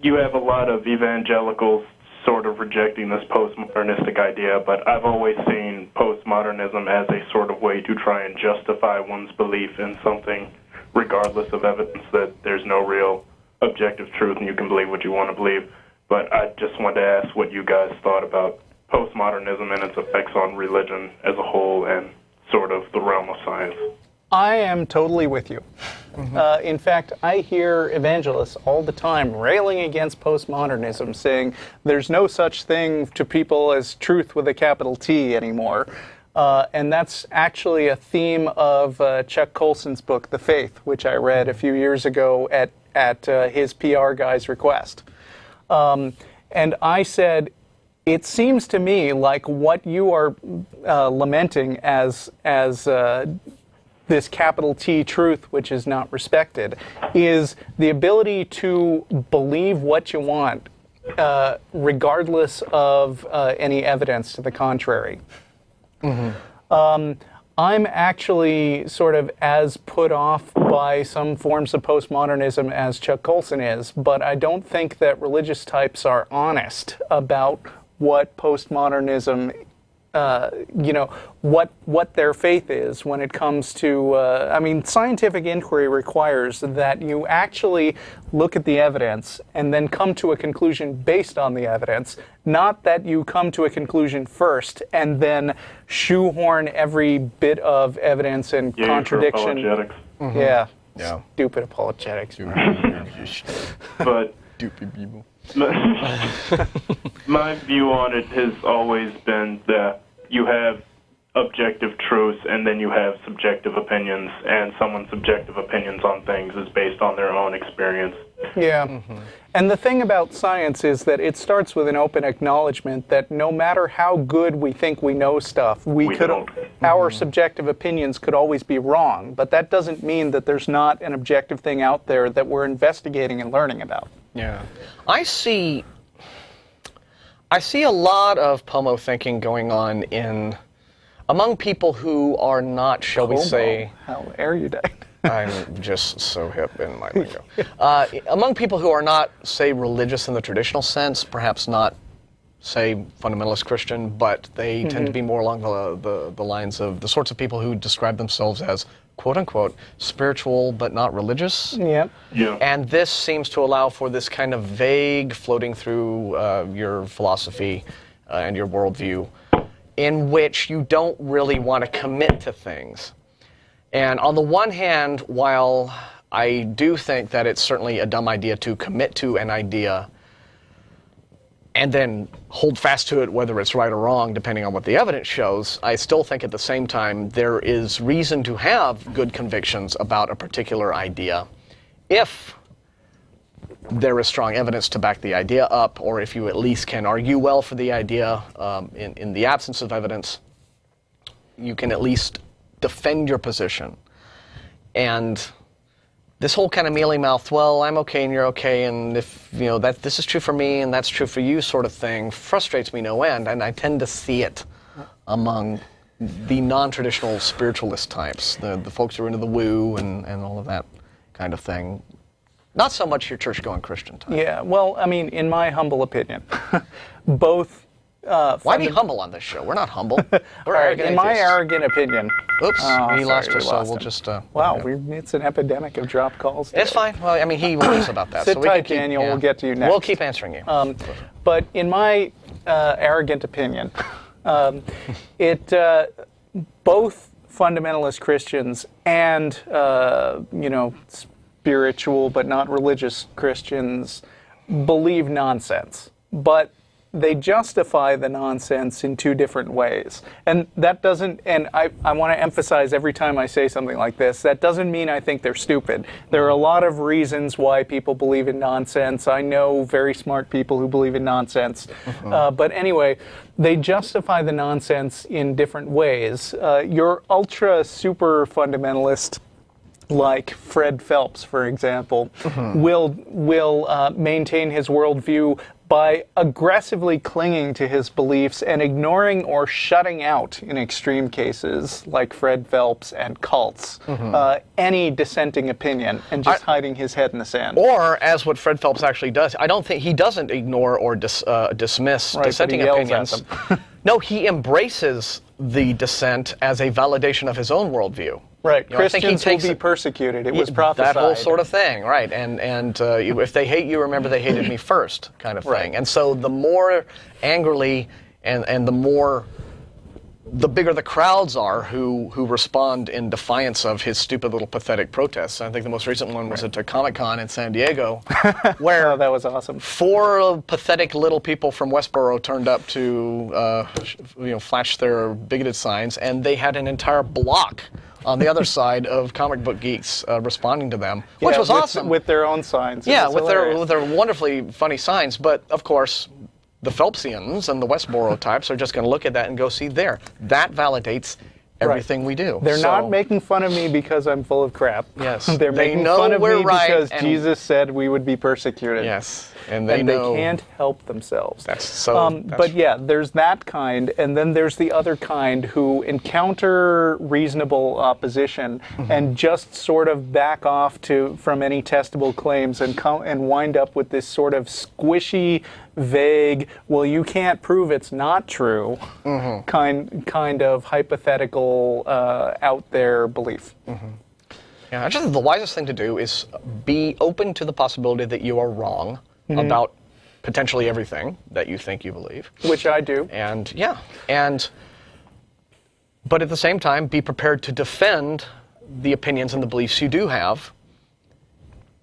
you have a lot of evangelicals sort of rejecting this postmodernistic idea, but I've always seen postmodernism as a sort of way to try and justify one's belief in something, regardless of evidence that there's no real objective truth and you can believe what you want to believe. But I just wanted to ask what you guys thought about postmodernism and its effects on religion as a whole and sort of the realm of science. I am totally with you. In fact, I hear evangelists all the time railing against postmodernism, saying there's no such thing to people as truth with a capital T anymore. And that's actually a theme of Chuck Colson's book, The Faith, which I read a few years ago at his PR guy's request. And I said, it seems to me like what you are lamenting as this capital T truth, which is not respected, is the ability to believe what you want, regardless of any evidence to the contrary. I'm actually sort of as put off by some forms of postmodernism as Chuck Colson is, but I don't think that religious types are honest about what postmodernism, what their faith is when it comes to, scientific inquiry requires that you actually look at the evidence and then come to a conclusion based on the evidence, not that you come to a conclusion first and then shoehorn every bit of evidence and contradiction. Apologetics. Yeah. Stupid apologetics. But Stupid people. My view on it has always been that you have objective truth and then you have subjective opinions, and someone's subjective opinions on things is based on their own experience. Yeah. And the thing about science is that it starts with an open acknowledgement that no matter how good we think we know stuff, our subjective opinions could always be wrong. But that doesn't mean that there's not an objective thing out there that we're investigating and learning about. Yeah. I see a lot of POMO thinking going on among people who are not, shall we say... How erudite. I'm just so hip in my lingo. Among people who are not, say, religious in the traditional sense, perhaps not, say, fundamentalist Christian, but they tend to be more along the lines of the sorts of people who describe themselves as, quote-unquote, spiritual but not religious. Yep. Yeah. And this seems to allow for this kind of vague floating through your philosophy and your worldview, in which you don't really want to commit to things. And on the one hand, while I do think that it's certainly a dumb idea to commit to an idea and then hold fast to it whether it's right or wrong, depending on what the evidence shows, I still think at the same time there is reason to have good convictions about a particular idea if there is strong evidence to back the idea up, or if you at least can argue well for the idea. In the absence of evidence, you can at least defend your position. And this whole kind of mealy-mouthed, well, I'm okay and you're okay, and if that this is true for me and that's true for you sort of thing frustrates me no end, and I tend to see it among the non-traditional spiritualist types, the folks who are into the woo and all of that kind of thing. Not so much your church-going Christian type. Yeah, well, I mean, in my humble opinion, both... Why be humble on this show? We're not humble. We're in my arrogant opinion... Oops, he lost us, so we'll just... wow, it's an epidemic of drop calls today. It's fine. Well, I mean, he warns about that. Sit so we tight, can keep, Daniel. We'll get to you next. We'll keep answering you. But in my arrogant opinion, both fundamentalist Christians and, spiritual but not religious Christians believe nonsense. But they justify the nonsense in two different ways. And that doesn't, and I want to emphasize every time I say something like this, that doesn't mean I think they're stupid. There are a lot of reasons why people believe in nonsense. I know very smart people who believe in nonsense. But anyway, they justify the nonsense in different ways. Your ultra super fundamentalist, like Fred Phelps, for example, will maintain his worldview by aggressively clinging to his beliefs and ignoring or shutting out, in extreme cases, like Fred Phelps and cults, any dissenting opinion, and just hiding his head in the sand. Or, as what Fred Phelps actually does, I don't think he doesn't ignore or dismiss dissenting opinions. No, he embraces the dissent as a validation of his own worldview. Right, Christians will be persecuted. It was prophesied. That whole sort of thing, right? And if they hate you, remember they hated me first, kind of thing. Right. And so the more angrily and the bigger the crowds are who respond in defiance of his stupid little pathetic protests. I think the most recent one was at Comic-Con in San Diego, where that was awesome. 4 pathetic little people from Westboro turned up to flash their bigoted signs, and they had an entire block on the other side of comic book geeks responding to them, which was awesome. With their own signs. Yeah, with their wonderfully funny signs. But, of course, the Phelpsians and the Westboro types are just going to look at that and go, see there. That validates everything we do. They're not making fun of me because I'm full of crap. Yes. They're making fun of me because Jesus said we would be persecuted. Yes. And they can't help themselves. But yeah, there's that kind, and then there's the other kind who encounter reasonable opposition and just sort of back off from any testable claims and wind up with this sort of squishy, vague, well, you can't prove it's not true, kind of hypothetical, out there belief. Yeah, I just think the wisest thing to do is be open to the possibility that you are wrong about potentially everything that you think you believe. Which I do. But at the same time, be prepared to defend the opinions and the beliefs you do have,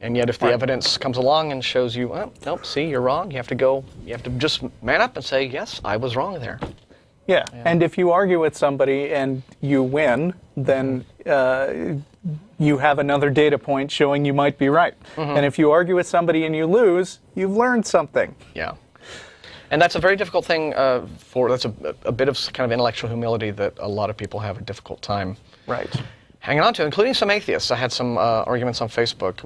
And yet if the evidence comes along and shows you, well, nope, see, you're wrong, you have to just man up and say, yes, I was wrong there. Yeah, and if you argue with somebody and you win, then you have another data point showing you might be right. And if you argue with somebody and you lose, you've learned something. Yeah. And that's a very difficult thing that's a bit of kind of intellectual humility that a lot of people have a difficult time hanging on to, including some atheists. I had some arguments on Facebook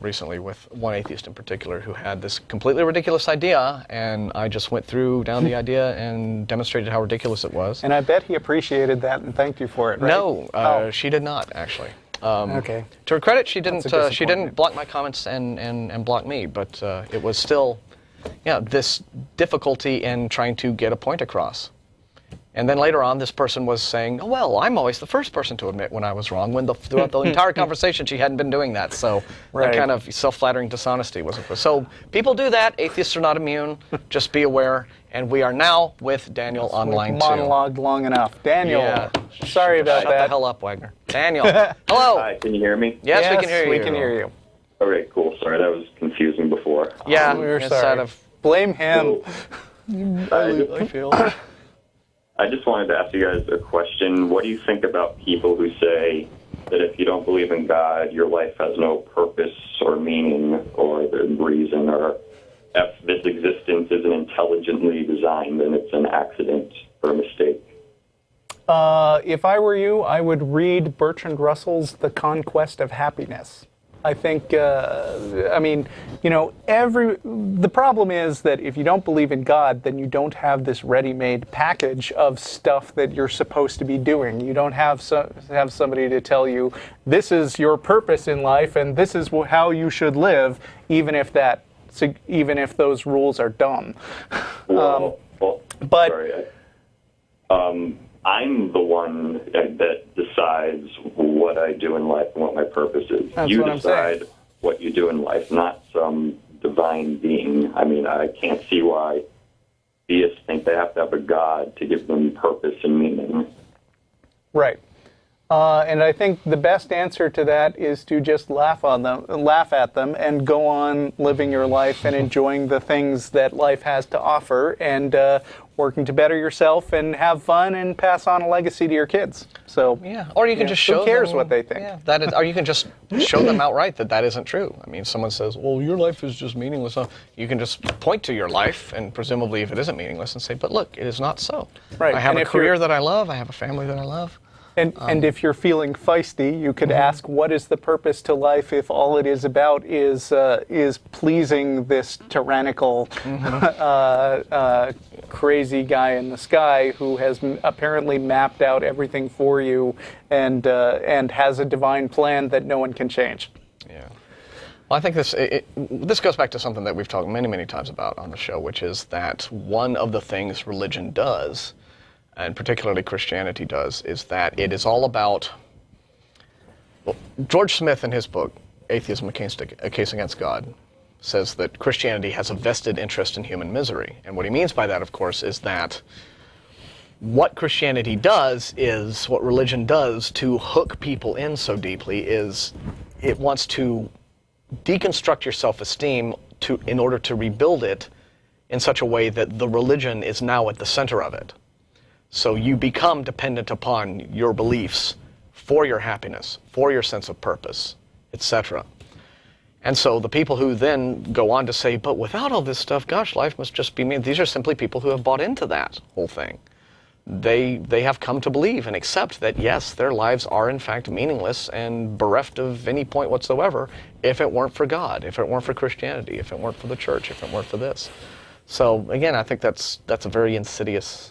recently with one atheist in particular who had this completely ridiculous idea, and I just went down the idea and demonstrated how ridiculous it was. And I bet he appreciated that and thanked you for it, right? No, she did not, actually. Okay. To her credit, she didn't block my comments and block me, but it was still this difficulty in trying to get a point across. And then later on, this person was saying, oh, well, I'm always the first person to admit when I was wrong, when throughout the entire conversation she hadn't been doing that. So that kind of self-flattering dishonesty wasn't. So people do that. Atheists are not immune. Just be aware. And we are now with Daniel online too. Monologued long enough. Daniel, sorry about that. Shut the hell up, Wagner. Daniel, hello. Hi, can you hear me? Yes, we can hear you. We can hear you. Okay, cool. Sorry, that was confusing before. Yeah, we were sorry. Blame him. I just wanted to ask you guys a question. What do you think about people who say that if you don't believe in God, your life has no purpose or meaning or reason, or if this existence isn't intelligently designed and it's an accident or a mistake? If I were you, I would read Bertrand Russell's The Conquest of Happiness. I think, the problem is that if you don't believe in God, then you don't have this ready-made package of stuff that you're supposed to be doing. You don't have somebody to tell you, this is your purpose in life and this is how you should live, even if those rules are dumb. I'm the one that decides what I do in life and what my purpose is. That's you what decide what you do in life, not some divine being. I mean, I can't see why theists think they have to have a God to give them purpose and meaning. Right. And I think the best answer to that is to just laugh at them, and go on living your life and enjoying the things that life has to offer, and working to better yourself and have fun and pass on a legacy to your kids. So or you can just show who cares them what they think. Or you can just show them outright that isn't true. I mean, someone says, "Well, your life is just meaningless." You can just point to your life, and presumably, if it isn't meaningless, and say, "But look, it is not so. Right. I have a career that I love. I have a family that I love." And if you're feeling feisty, you could ask, what is the purpose to life if all it is about is pleasing this tyrannical, crazy guy in the sky who has apparently mapped out everything for you and has a divine plan that no one can change? Yeah. Well, I think this goes back to something that we've talked many, many times about on the show, which is that one of the things religion does, and particularly Christianity does, is that it is all about, George Smith in his book, Atheism, A Case Against God, says that Christianity has a vested interest in human misery. And what he means by that, of course, is that what Christianity does is, what religion does to hook people in so deeply is it wants to deconstruct your self-esteem in order to rebuild it in such a way that the religion is now at the center of it. So you become dependent upon your beliefs for your happiness, for your sense of purpose, etc. And so the people who then go on to say, but without all this stuff, gosh, life must just be mean. These are simply people who have bought into that whole thing. They have come to believe and accept that, yes, their lives are in fact meaningless and bereft of any point whatsoever if it weren't for God, if it weren't for Christianity, if it weren't for the church, if it weren't for this. So again, I think that's a very insidious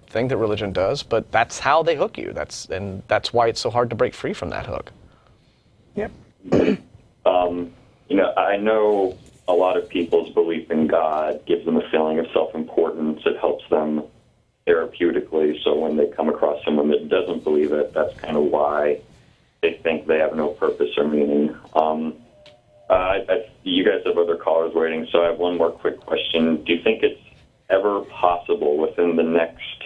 thing that religion does, but that's how they hook you. That's why it's so hard to break free from that hook. Yep. I know a lot of people's belief in God gives them a feeling of self-importance. It helps them therapeutically. So when they come across someone that doesn't believe it, that's kind of why they think they have no purpose or meaning. You guys have other callers waiting, so I have one more quick question. Do you think it's ever possible within the next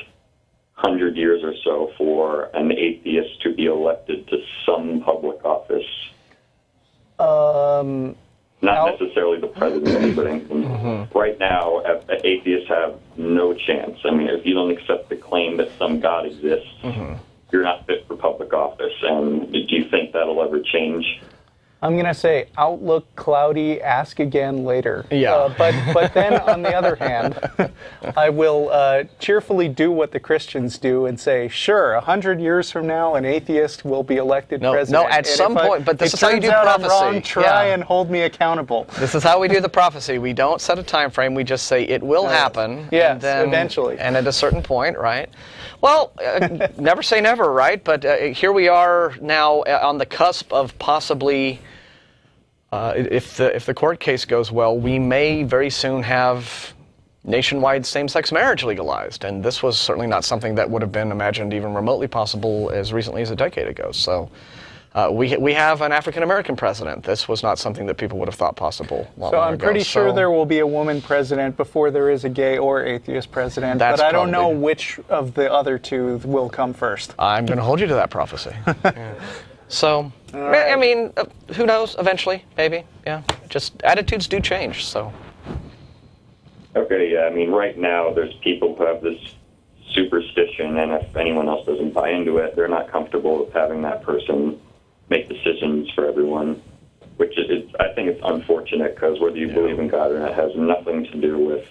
100 years or so for an atheist to be elected to some public office? Not necessarily the presidency, but right now, atheists have no chance. I mean, if you don't accept the claim that some God exists, you're not fit for public office. And do you think that'll ever change? I'm going to say outlook cloudy, ask again later. Yeah. But then on the other hand, I will cheerfully do what the Christians do and say, sure, 100 years from now, an atheist will be elected president. No, at some point, but this is how you do prophecy. prophecy. Wrong, try and hold me accountable. This is how we do the prophecy. We don't set a time frame. We just say it will happen. Yes, and then, eventually. And at a certain point, right? Well, never say never, right? But here we are now on the cusp of possibly... if the court case goes well, we may very soon have nationwide same-sex marriage legalized, and this was certainly not something that would have been imagined even remotely possible as recently as a decade ago. So we have an African-American president. This was not something that people would have thought possible long ago. So I'm pretty sure there will be a woman president before there is a gay or atheist president, but I don't know which of the other two will come first. I'm going to hold you to that prophecy. Yeah. So, right. I mean, who knows? Eventually, maybe. Yeah. Just attitudes do change. So. Okay. Yeah. I mean, right now there's people who have this superstition, and if anyone else doesn't buy into it, they're not comfortable with having that person make decisions for everyone. Which is, I think it's unfortunate, because whether you believe in God or not has nothing to do with,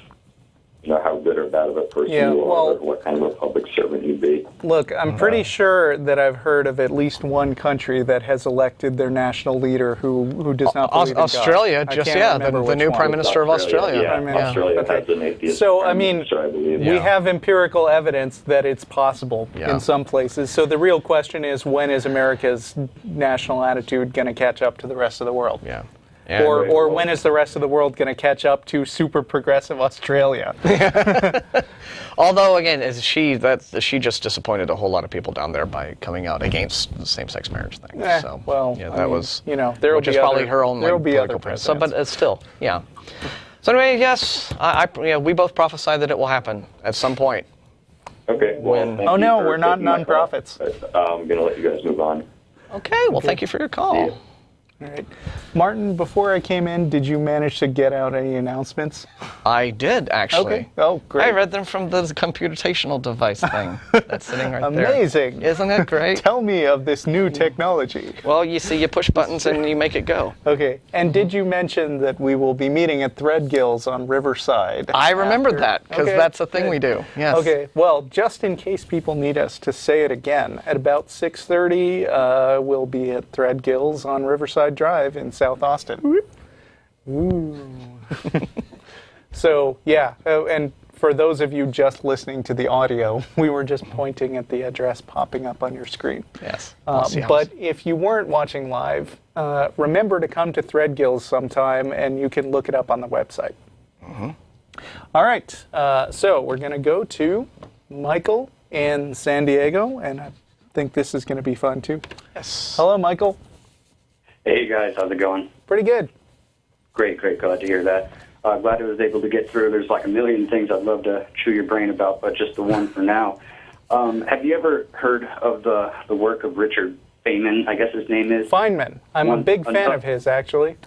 how good or bad of a person you are, or what kind of a public servant you be. Look, I'm pretty sure that I've heard of at least one country that has elected their national leader who does not believe in God. Australia, the new Prime Minister of Australia. Yeah, Australia has an atheist. So, I mean, minister, I believe. we have empirical evidence that it's possible in some places. So the real question is, when is America's national attitude going to catch up to the rest of the world? Yeah. Or when is the rest of the world going to catch up to super progressive Australia? Although, again, she just disappointed a whole lot of people down there by coming out against the same-sex marriage thing. So, well, yeah, that was, there will be probably her own political preference. So, but it's still, yeah. So anyway, yes, we both prophesy that it will happen at some point. Okay. Well, we're not nonprofits. I'm going to let you guys move on. Okay. Well, thank you for your call. All right. Martin, before I came in, did you manage to get out any announcements? I did, actually. Okay. Oh, great. I read them from the computational device thing that's sitting right there. Amazing. Isn't it great? Tell me of this new technology. Well, you see, you push buttons and you make it go. Okay. And did you mention that we will be meeting at Threadgill's on Riverside? I remembered that, because that's a thing we do. Yes. Okay. Well, just in case people need us to say it again, at about 6:30, we'll be at Threadgill's on Riverside Drive in South Austin. Ooh. So, yeah, and for those of you just listening to the audio, we were just pointing at the address popping up on your screen. Yes. But if you weren't watching live, remember to come to Threadgill's sometime, and you can look it up on the website. Mm-hmm. All right, so we're going to go to Michael in San Diego, and I think this is going to be fun, too. Yes. Hello, Michael. Hey guys, how's it going? Pretty good. Great, glad to hear that. Glad I was able to get through. There's like a million things I'd love to chew your brain about, but just the one for now. Have you ever heard of the work of Richard Feynman, I guess his name is? Feynman. I'm a big fan of his, actually.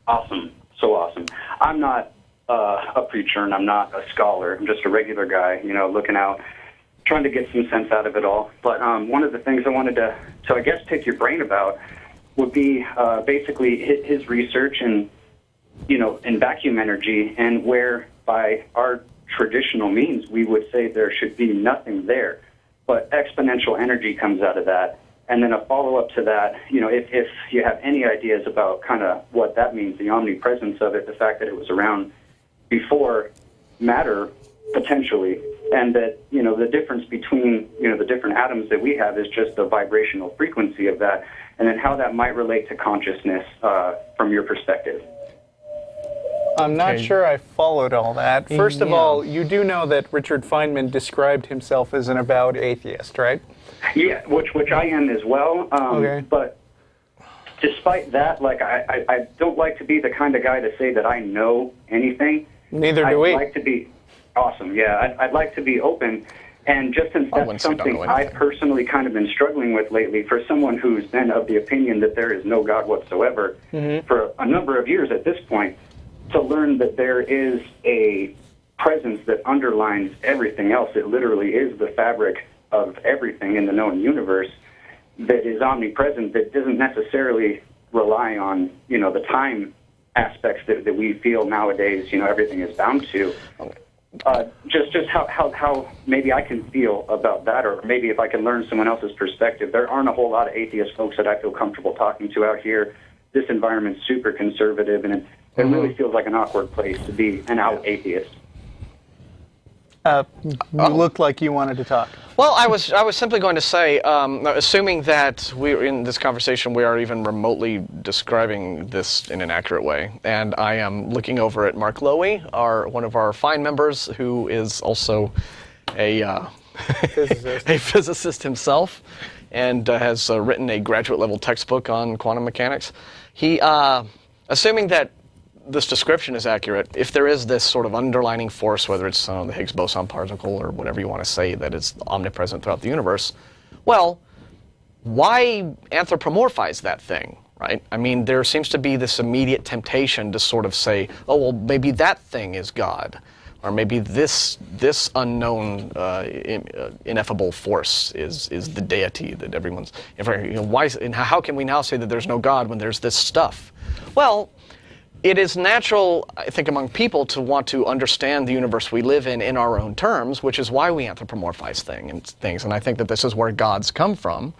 Awesome, so awesome. I'm not a preacher and I'm not a scholar. I'm just a regular guy, looking out, trying to get some sense out of it all. But one of the things I wanted to I guess, pick your brain about would be basically his research in vacuum energy, and where by our traditional means we would say there should be nothing there, but exponential energy comes out of that. And then a follow-up to that, if you have any ideas about kind of what that means, the omnipresence of it, the fact that it was around before matter potentially, and that the difference between the different atoms that we have is just the vibrational frequency of that, and then how that might relate to consciousness from your perspective. I'm not sure I followed all that. First of all, you do know that Richard Feynman described himself as an avowed atheist, right? Yeah, which I am as well. Okay. But despite that, I don't like to be the kind of guy to say that I know anything. Neither do we. I'd like to be awesome. Yeah, I'd like to be open And just since that's something I've personally kind of been struggling with lately, for someone who's been of the opinion that there is no God whatsoever for a number of years at this point, to learn that there is a presence that underlines everything else. It literally is the fabric of everything in the known universe that is omnipresent, that doesn't necessarily rely on, the time aspects that we feel nowadays, everything is bound to. Just how maybe I can feel about that, or maybe if I can learn someone else's perspective. There aren't a whole lot of atheist folks that I feel comfortable talking to out here. This environment's super conservative, and it really feels like an awkward place to be an out atheist. You looked like you wanted to talk. Well, I was simply going to say, assuming that we in this conversation we are even remotely describing this in an accurate way, and I am looking over at Mark Lowy, one of our fine members, who is also a physicist himself, and has written a graduate level textbook on quantum mechanics. He, assuming that this description is accurate, if there is this sort of underlining force, whether it's the Higgs boson particle or whatever you want to say, that is omnipresent throughout the universe, well, why anthropomorphize that thing, right? I mean, there seems to be this immediate temptation to sort of say, oh, well, maybe that thing is God, or maybe this unknown ineffable force is the deity that everyone's. Why? And how can we now say that there's no God when there's this stuff? Well, it is natural, I think, among people to want to understand the universe we live in our own terms, which is why we anthropomorphize things. And I think that this is where gods come from.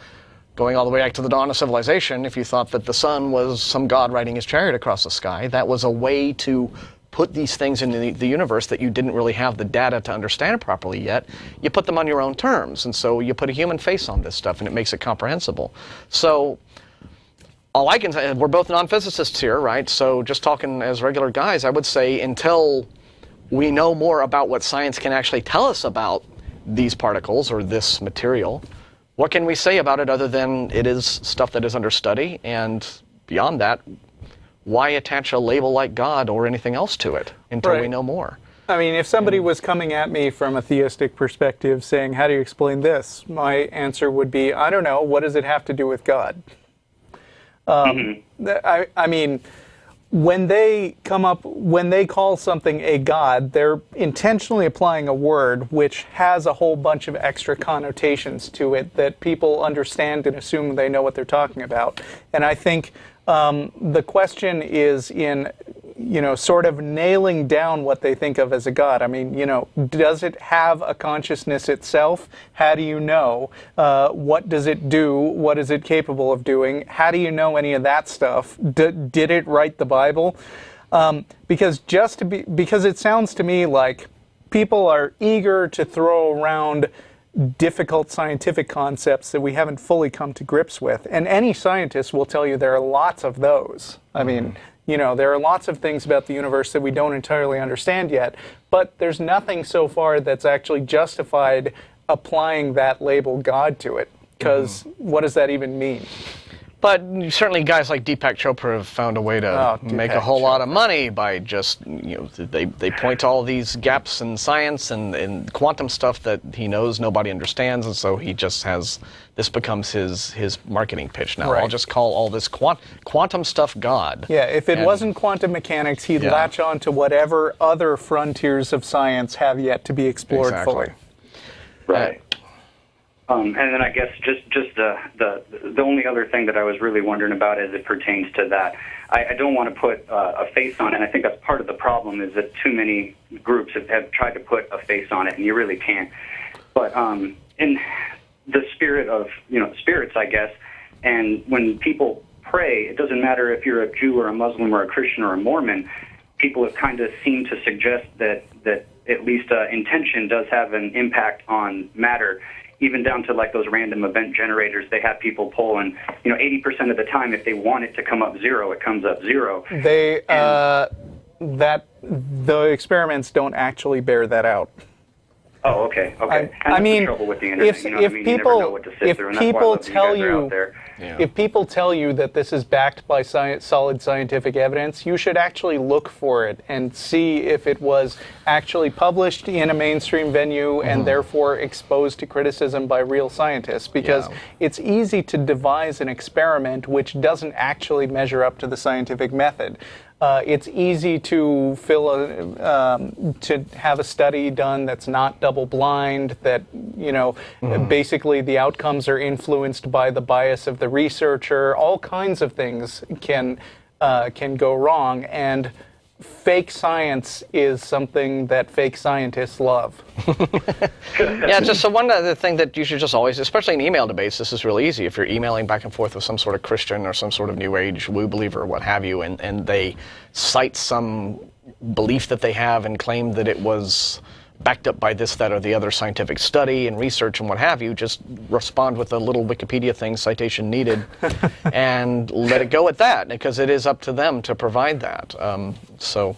Going all the way back to the dawn of civilization, if you thought that the sun was some god riding his chariot across the sky, that was a way to put these things in the universe that you didn't really have the data to understand properly yet. You put them on your own terms, and so you put a human face on this stuff, and it makes it comprehensible. So all I can say, we're both non-physicists here, right? So just talking as regular guys, I would say until we know more about what science can actually tell us about these particles or this material, what can we say about it other than it is stuff that is under study? And beyond that, why attach a label like God or anything else to it until we know more? I mean, if somebody was coming at me from a theistic perspective saying, how do you explain this? My answer would be, I don't know. What does it have to do with God? I mean, when they call something a god, they're intentionally applying a word which has a whole bunch of extra connotations to it that people understand and assume they know what they're talking about. And I think the question is in, sort of nailing down what they think of as a god. I mean, does it have a consciousness itself? How do you know? What does it do? What is it capable of doing? How do you know any of that stuff? Did it write the Bible? Because it sounds to me like people are eager to throw around difficult scientific concepts that we haven't fully come to grips with. And any scientist will tell you there are lots of those. I mean, there are lots of things about the universe that we don't entirely understand yet, but there's nothing so far that's actually justified applying that label God to it, because what does that even mean? But certainly guys like Deepak Chopra have found a way to make a whole lot of money by just, they point to all these gaps in science and quantum stuff that he knows nobody understands, and so he just this becomes his marketing pitch now. Right. I'll just call all this quantum stuff God. Yeah, if it wasn't quantum mechanics, he'd latch on to whatever other frontiers of science have yet to be explored fully. Right. And then I guess just the only other thing that I was really wondering about as it pertains to that, I don't want to put a face on it, and I think that's part of the problem is that too many groups have tried to put a face on it, and you really can't. But in the spirit of, spirits, I guess, and when people pray, it doesn't matter if you're a Jew or a Muslim or a Christian or a Mormon, people have kind of seemed to suggest that at least intention does have an impact on matter. Even down to like those random event generators, they have people pull, and 80% of the time, if they want it to come up zero, it comes up zero. The experiments don't actually bear that out. Oh, okay. And I that's mean, the trouble with the internet. if You know what I mean? You never know what to sit through, and that's why I love that you guys are out there. if people tell you that this is backed by solid scientific evidence, you should actually look for it and see if it was actually published in a mainstream venue and therefore exposed to criticism by real scientists, because it's easy to devise an experiment which doesn't actually measure up to the scientific method. It's easy to to have a study done that's not double-blind, that, you know, basically the outcomes are influenced by the bias of the researcher. All kinds of things can go wrong, and fake science is something that fake scientists love. Yeah, just so one other thing that you should just always, especially in email debates, this is really easy. If you're emailing back and forth with some sort of Christian or some sort of New Age woo believer or what have you, and they cite some belief that they have and claim that it was backed up by this, that, or the other scientific study and research and what have you, just respond with a little Wikipedia thing, citation needed, and let it go at that, because it is up to them to provide that. So,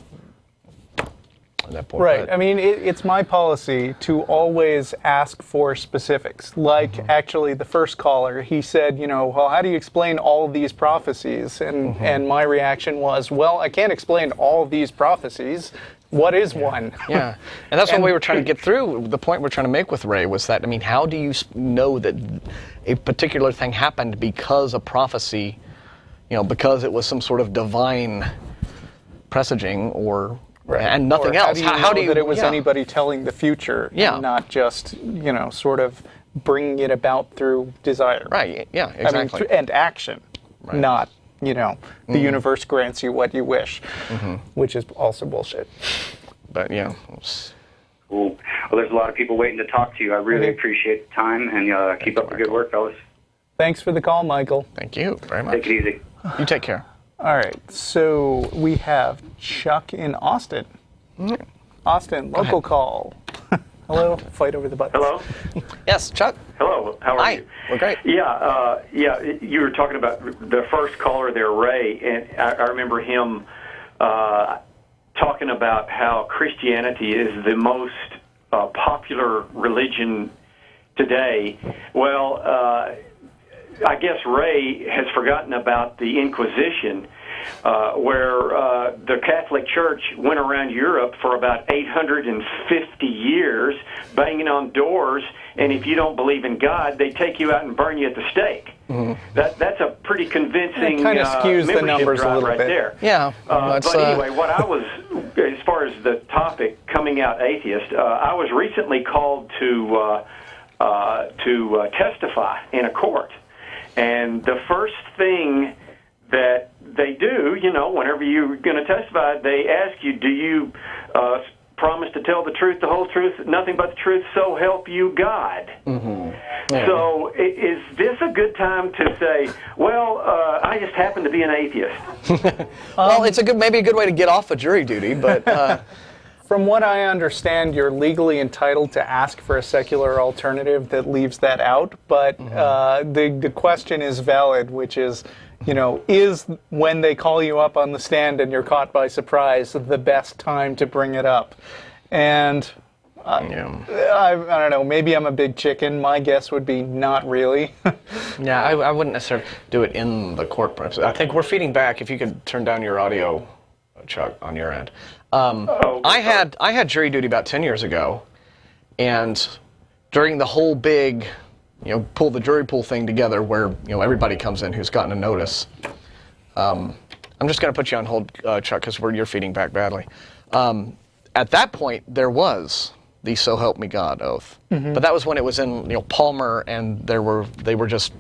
at that point, Right. I mean, it's my policy to always ask for specifics. Like, actually, the first caller, he said, you know, well, how do you explain all of these prophecies? And my reaction was, well, I can't explain all of these prophecies. What is one? Yeah, and that's what we were trying to get through. The point we're trying to make with Ray was that, I mean, how do you know that a particular thing happened because a prophecy, you know, because it was some sort of divine presaging or and nothing else? How do you know that it was anybody telling the future and not just, you know, sort of bringing it about through desire? Right, yeah, exactly. I mean, and action, not, you know, the universe grants you what you wish, which is also bullshit. But yeah. Cool. Well, there's a lot of people waiting to talk to you. I really appreciate the time, and keep up the good work, fellas. Thanks for the call, Michael. Thank you very much. Take it easy. You take care. All right, so we have Chuck in Austin. Austin, local call. Hello, fight over the buttons. Hello? Yes, Chuck. Hello, how are you? We're great. Yeah, you were talking about the first caller there, Ray, and I remember him talking about how Christianity is the most popular religion today. Well, I guess Ray has forgotten about the Inquisition, where the Catholic Church went around Europe for about 850 years, banging on doors, and if you don't believe in God, they take you out and burn you at the stake. That's a pretty convincing it kind of skews the numbers a little right bit. there. Yeah. But anyway, what I was, as far as the topic, coming out atheist, I was recently called to testify in a court. And the first thing that they do, you know, whenever you're going to testify, they ask you, do you promise to tell the truth, the whole truth, nothing but the truth, so help you God? So is this a good time to say, well, I just happen to be an atheist? Well, it's maybe a good way to get off of jury duty, but... From what I understand, you're legally entitled to ask for a secular alternative that leaves that out, but the question is valid, which is, you know, is when they call you up on the stand and you're caught by surprise the best time to bring it up? And I don't know, maybe I'm a big chicken. My guess would be not really. Yeah, I wouldn't necessarily do it in the court. I think we're feeding back. If you could turn down your audio, Chuck, on your end. I had jury duty about 10 years ago, and during the whole big, you know, pull the jury pool thing together, where, you know, everybody comes in who's gotten a notice. I'm just going to put you on hold, Chuck, because you're feeding back badly. At that point, there was the "So Help Me God" oath, but that was when it was in, you know, Palmer, and they were just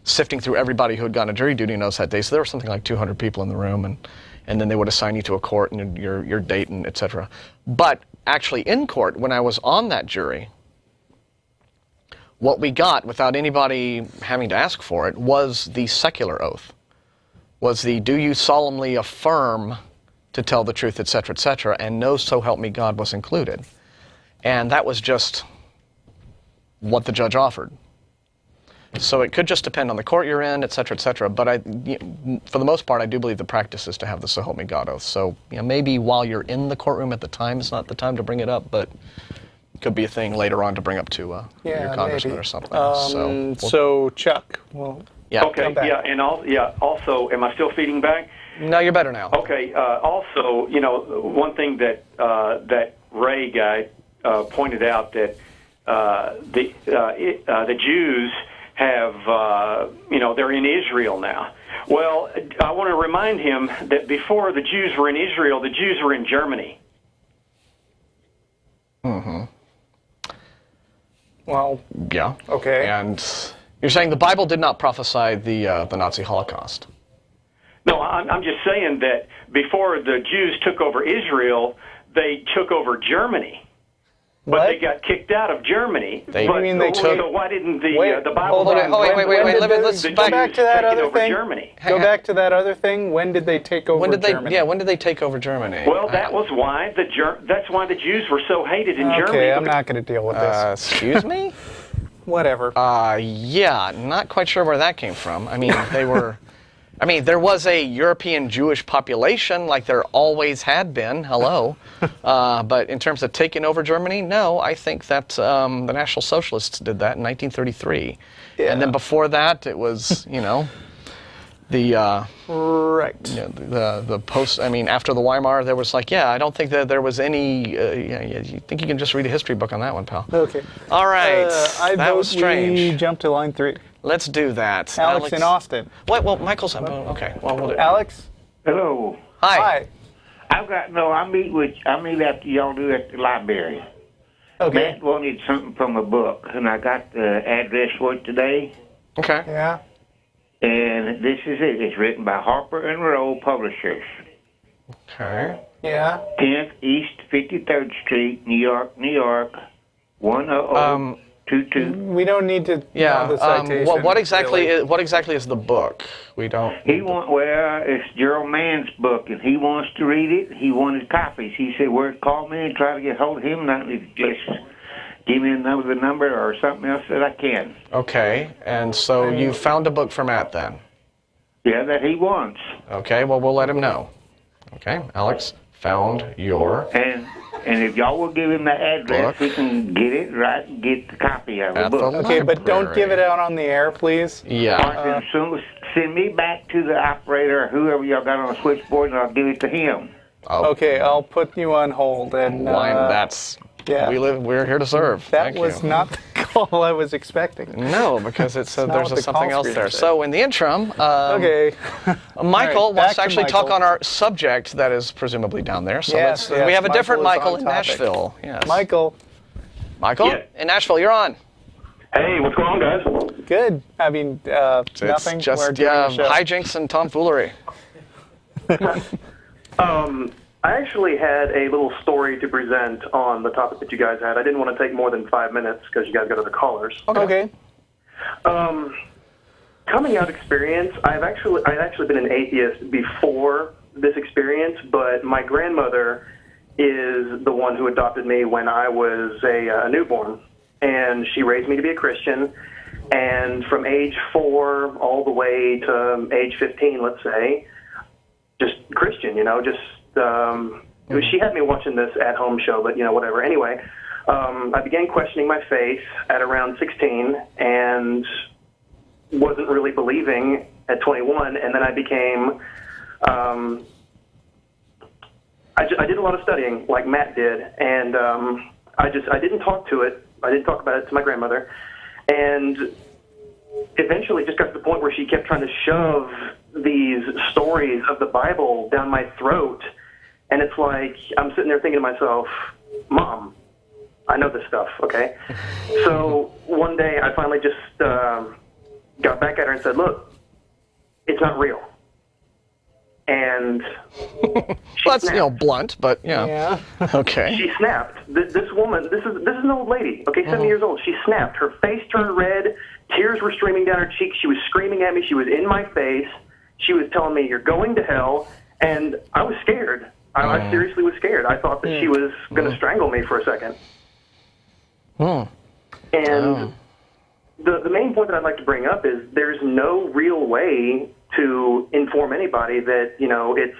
sifting through everybody who had gotten a jury duty notice that day. So there were something like 200 people in the room, and then they would assign you to a court and your date and et cetera. But actually in court, when I was on that jury, what we got, without anybody having to ask for it, was the secular oath. Was the "Do you solemnly affirm to tell the truth, et cetera, and no "So Help Me God" was included. And that was just what the judge offered. So it could just depend on the court you're in, et cetera, but for the most part, I do believe the practice is to have the "So Help Me God" oath. So, you know, maybe while you're in the courtroom at the time, it's not the time to bring it up, but could be a thing later on to bring up to your congressman maybe. or something. So Chuck, well, yeah. Okay, yeah, and also, am I still feeding back? No, you're better now. Okay, also, one thing that that Ray guy pointed out that the Jews have, they're in Israel now. Well, I want to remind him that before the Jews were in Israel, the Jews were in Germany. Mm-hmm. Well, yeah. Okay. And you're saying the Bible did not prophesy the Nazi Holocaust? No, I'm just saying that before the Jews took over Israel, they took over Germany. But they got kicked out of Germany. They took? So why didn't the Bible? Hold on. Wait. Let's go back to that other thing. Germany. Go back to that other thing. When did they take over Germany? Yeah, when did they take over Germany? Well, that was why that's why the Jews were so hated in Germany. Okay, I'm not going to deal with this. Excuse me? Whatever. Yeah, not quite sure where that came from. I mean, there was a European Jewish population like there always had been. Hello. But in terms of taking over Germany, no, I think that the National Socialists did that in 1933. Yeah. And then before that, it was, the post, after the Weimar, there was I don't think that there was any, you think you can just read a history book on that one, pal. Okay. All right. That was strange. We jump to line 3. Let's do that. Alex in Austin. What? Well, Michael's. Okay. Well, we'll do it. Alex. Hello. Hi. I meet after y'all do at the library. Okay. Matt wanted something from a book, and I got the address for it today. Okay. Yeah. And this is it. It's written by Harper and Row Publishers. Okay. Yeah. 10th East 53rd Street, New York, 10022. We don't need to know the citation. What exactly is the book? We don't. It's Gerald Mann's book, and he wants to read it. He wanted copies. He said, call me and try to get hold of him. Not just give me the number or something else that I can. Okay, and so you found a book for Matt then? Yeah, that he wants. Okay, well, we'll let him know. Okay, Alex found your... And if y'all will give him the address, we can get it right and get the copy of the book. Okay, but don't give it out on the air, please. Yeah. Send me back to the operator or whoever y'all got on the switchboard, and I'll give it to him. Okay, I'll put you on hold. And that's... Yeah. We're here to serve. That was not the call I was expecting. No, because it said there's something else there. So in the interim, Michael wants to actually talk on our subject that is presumably down there. So we have a different Michael in Nashville. Yes. Michael, in Nashville, you're on. Hey, what's going on, guys? Good. Nothing. It's just hijinks and tomfoolery. I actually had a little story to present on the topic that you guys had. I didn't want to take more than 5 minutes because you guys got other callers. Okay. Coming out experience, I'd actually been an atheist before this experience, but my grandmother is the one who adopted me when I was a newborn, and she raised me to be a Christian. And from age 4 all the way to age 15, let's say, just Christian, she had me watching this at-home show, but, whatever. Anyway, I began questioning my faith at around 16 and wasn't really believing at 21, and then I became, I did a lot of studying like Matt did, and I didn't talk to it. I didn't talk about it to my grandmother, and eventually just got to the point where she kept trying to shove these stories of the Bible down my throat. And it's like, I'm sitting there thinking to myself, Mom, I know this stuff, okay? So one day I finally just got back at her and said, look, it's not real. And well, that's, blunt, but, yeah. Okay. She snapped. This woman, this is an old lady, okay, 70 years old. She snapped. Her face turned red. Tears were streaming down her cheeks. She was screaming at me. She was in my face. She was telling me, you're going to hell. And I was scared. I seriously was scared. I thought that she was going to strangle me for a second. And the main point that I'd like to bring up is there's no real way to inform anybody that, it's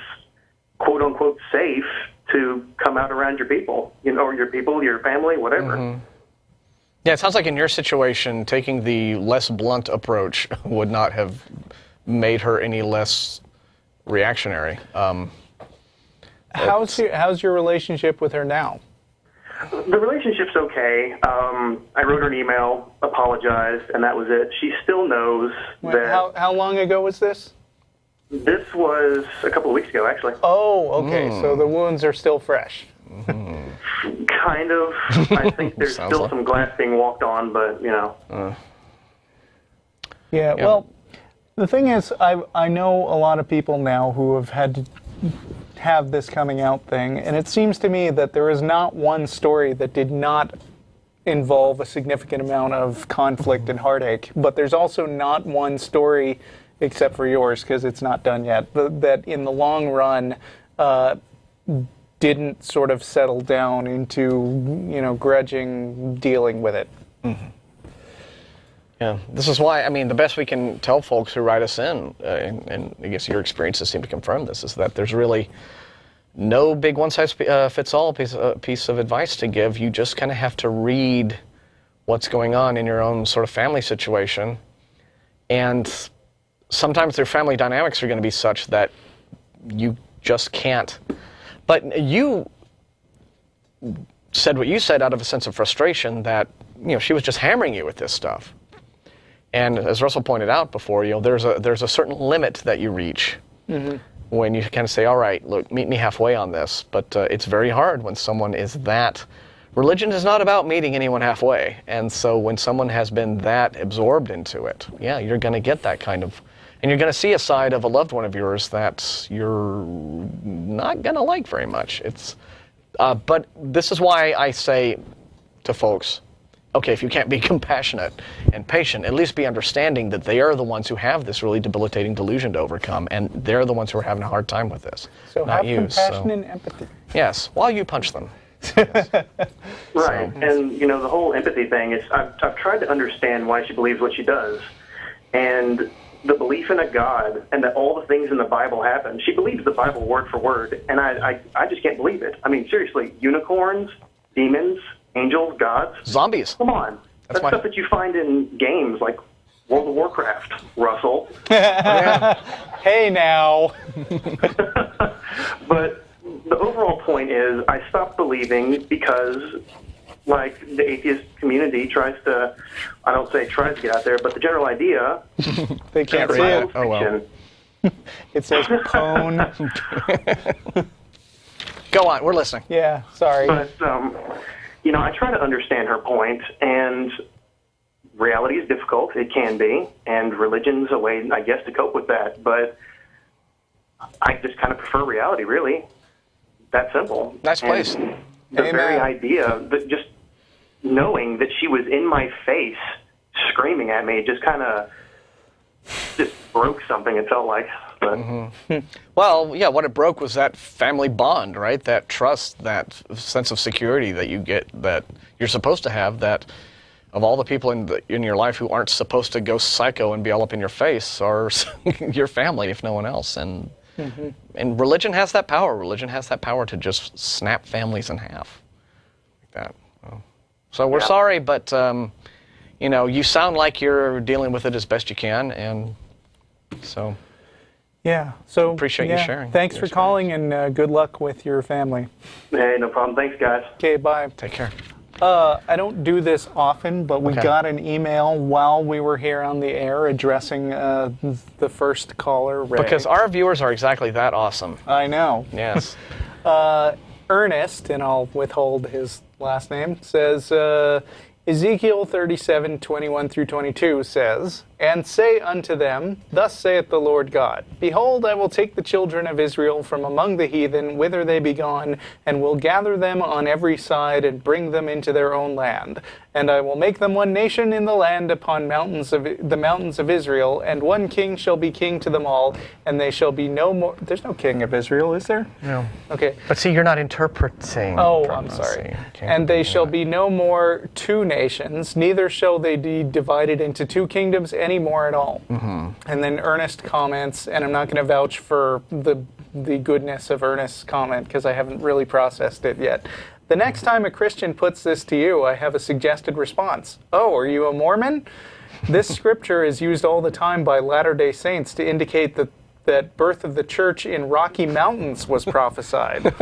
quote-unquote safe to come out around your people, or your people, your family, whatever. Mm-hmm. Yeah, it sounds like in your situation, taking the less blunt approach would not have made her any less reactionary. How's your relationship with her now? The relationship's okay. I wrote her an email, apologized, and that was it. She still knows that... How long ago was this? This was a couple of weeks ago, actually. Oh, okay. So the wounds are still fresh. Kind of. I think there's still some glass being walked on, but, Yeah, well, the thing is, I know a lot of people now who have had to have this coming out thing, and it seems to me that there is not one story that did not involve a significant amount of conflict and heartache, but there's also not one story, except for yours, because it's not done yet, that in the long run didn't sort of settle down into, grudging dealing with it. Mm-hmm. Yeah, this is why, the best we can tell folks who write us in, and I guess your experiences seem to confirm this, is that there's really no big one-size-fits-all piece of advice to give. You just kind of have to read what's going on in your own sort of family situation. And sometimes their family dynamics are going to be such that you just can't. But you said what you said out of a sense of frustration that, she was just hammering you with this stuff. And as Russell pointed out before, there's a certain limit that you reach when you kind of say, all right, look, meet me halfway on this. But it's very hard when someone is that. Religion is not about meeting anyone halfway. And so when someone has been that absorbed into it, yeah, you're going to get that kind of, and you're going to see a side of a loved one of yours that you're not going to like very much. But this is why I say to folks, okay, if you can't be compassionate and patient, at least be understanding that they are the ones who have this really debilitating delusion to overcome, and they're the ones who are having a hard time with this. So not have you, compassion and empathy. Yes, while you punch them. Yes. Right, and the whole empathy thing is, I've tried to understand why she believes what she does, and the belief in a God and that all the things in the Bible happen. She believes the Bible word for word, and I just can't believe it. Seriously, unicorns, demons, angels, gods. Zombies. Come on. That's stuff that you find in games like World of Warcraft, Russell. Hey, now. But the overall point is I stopped believing because, the atheist community tries to, I don't say tries to get out there, but the general idea... They can't see it. Oh, well. It says pone. Go on, we're listening. Yeah, sorry. But, I try to understand her point, and reality is difficult. It can be, and religion's a way, I guess, to cope with that. But I just kind of prefer reality, really. That simple. Nice place. And the very idea, that just knowing that she was in my face screaming at me, just kind of broke something, it felt like. But. Well, yeah, what it broke was that family bond, right? That trust, that sense of security that you get, that you're supposed to have, that of all the people in your life who aren't supposed to go psycho and be all up in your face are your family, if no one else. And religion has that power. Religion has that power to just snap families in half. Like that. So we're sorry, but, you sound like you're dealing with it as best you can, and so... Yeah, so appreciate you sharing. Thanks for calling, and good luck with your family. Hey, no problem. Thanks, guys. Okay, bye. Take care. I don't do this often, but we got an email while we were here on the air addressing the first caller, Ray. Because our viewers are exactly that awesome. I know. Yes. Ernest, and I'll withhold his last name, says, Ezekiel 37:21-22 says, And say unto them, Thus saith the Lord God, Behold, I will take the children of Israel from among the heathen, whither they be gone, and will gather them on every side, and bring them into their own land. And I will make them one nation in the land upon the mountains of Israel, and one king shall be king to them all, and they shall be no more... There's no king of Israel, is there? No. Okay. But see, you're not interpreting. Oh, I'm sorry. And they shall be no more two nations, neither shall they be divided into two kingdoms any more at all. And then Ernest comments, and I'm not going to vouch for the goodness of Ernest's comment because I haven't really processed it yet. The next time a Christian puts this to you, I have a suggested response. Oh, are you a Mormon? This scripture is used all the time by Latter-day Saints to indicate that birth of the church in Rocky Mountains was prophesied.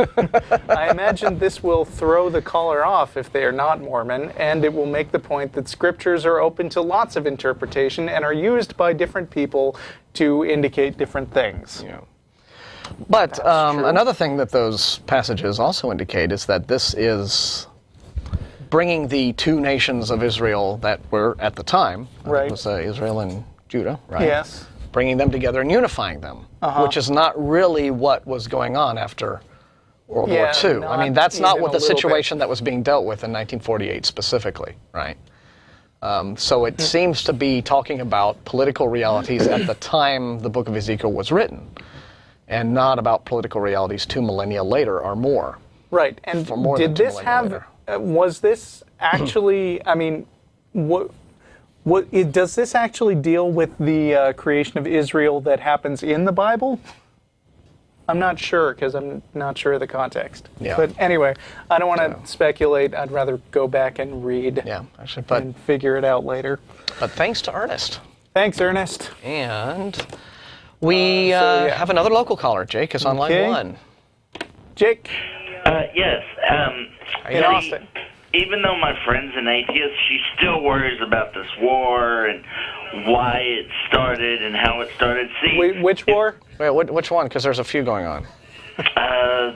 I imagine this will throw the caller off if they are not Mormon, and it will make the point that scriptures are open to lots of interpretation and are used by different people to indicate different things. Yeah. But another thing that those passages also indicate is that this is bringing the two nations of Israel that were at the time, right. It was Israel and Judah, right? Yes. Bringing them together and unifying them, which is not really what was going on after World War II. I mean, that's not what the situation that was being dealt with in 1948 specifically, right? So it seems to be talking about political realities at the time the book of Ezekiel was written, and not about political realities 2 millennia later or more. Right, and did this have, was this actually, I mean, does this actually deal with the creation of Israel that happens in the Bible? I'm not sure, because I'm not sure of the context. Yeah. But anyway, I don't want to speculate. I'd rather go back and read and figure it out later. But thanks to Ernest. Thanks, Ernest. And we have another local caller. Jake is on line 1. Jake? Yes. In Austin. Even though my friend's an atheist, she still worries about this war and why it started and how it started. See, which war? Wait, which one? Because there's a few going on.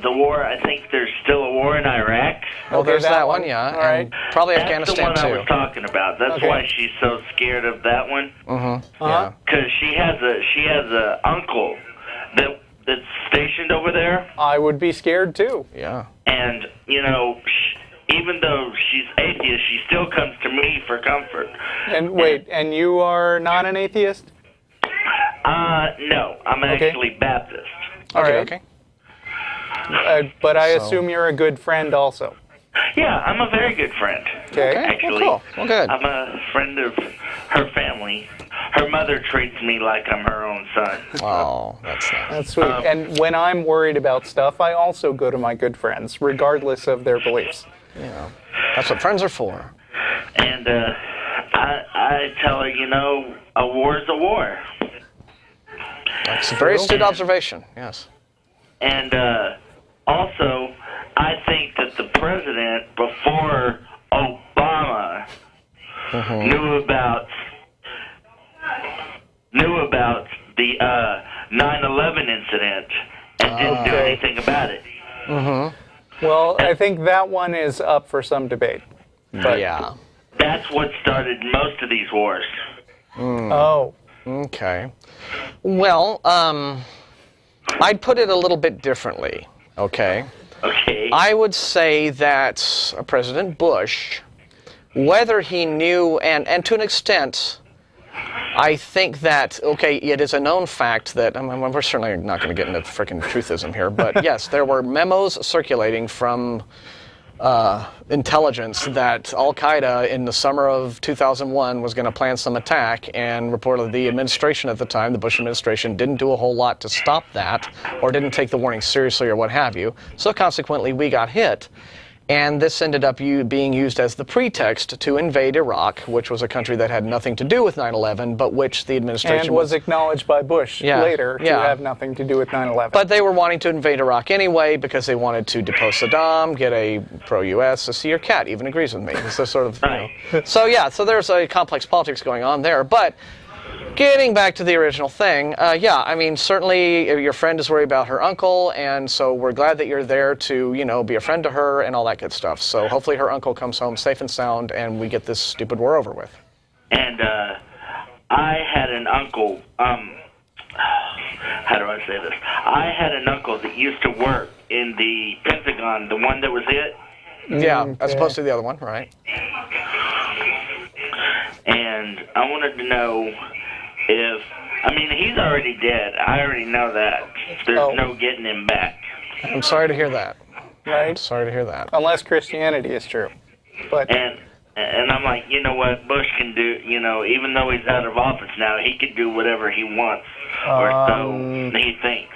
The war, I think there's still a war in Iraq. Oh, there's that one, yeah. All right. Probably That's Afghanistan, the one too. I was talking about. That's why she's so scared of that one. Yeah. Because she has a uncle that's stationed over there. I would be scared, too. Yeah. And, you know, even though she's atheist, she still comes to me for comfort. And wait, and you are not an atheist? No, I'm actually Baptist. All right. Okay. But I assume you're a good friend also. Yeah, I'm a very good friend. Okay. Actually, well, cool. Well, good. I'm a friend of her family. Her mother treats me like I'm her own son. Oh, that's nice. That's sweet. And when I'm worried about stuff, I also go to my good friends, regardless of their beliefs. Yeah. That's what friends are for. And I tell her, you know, a war's a war. That's a very astute observation, yes. And also, I think that the president, before Obama, knew about the 9/11 incident and didn't do anything about it. Well, I think that one is up for some debate. But yeah. That's what started most of these wars. Oh. Okay. Well, I'd put it a little bit differently, okay? Okay. I would say that President Bush, whether he knew, and to an extent, I think that, okay, it is a known fact that, we're certainly not going to get into frickin' truthism here, but yes, there were memos circulating from intelligence that Al-Qaeda in the summer of 2001 was going to plan some attack, and reportedly the administration at the time, the Bush administration, didn't do a whole lot to stop that, or didn't take the warning seriously or what have you. So consequently, we got hit. And this ended up being used as the pretext to invade Iraq, which was a country that had nothing to do with 9/11, but which the administration and was acknowledged by Bush later to have nothing to do with 9/11. But they were wanting to invade Iraq anyway because they wanted to depose Saddam, get a pro-U.S. So see, your cat even agrees with me. It's a sort of, So yeah, so there's a complex politics going on there. But getting back to the original thing, yeah, I mean, certainly your friend is worried about her uncle, and so we're glad that you're there to, you know, be a friend to her and all that good stuff. So hopefully her uncle comes home safe and sound, and we get this stupid war over with. And I had an uncle, how do I say this? I had an uncle that used to work in the Pentagon, the one that was hit. Yeah, as opposed to the other one, right? And I wanted to know if, I mean, he's already dead. I already know that. There's no getting him back. I'm sorry to hear that. Right? Sorry to hear that. Unless Christianity is true. But and And I'm like, you know what, Bush can do, even though he's out of office now, he can do whatever he wants, or so he thinks.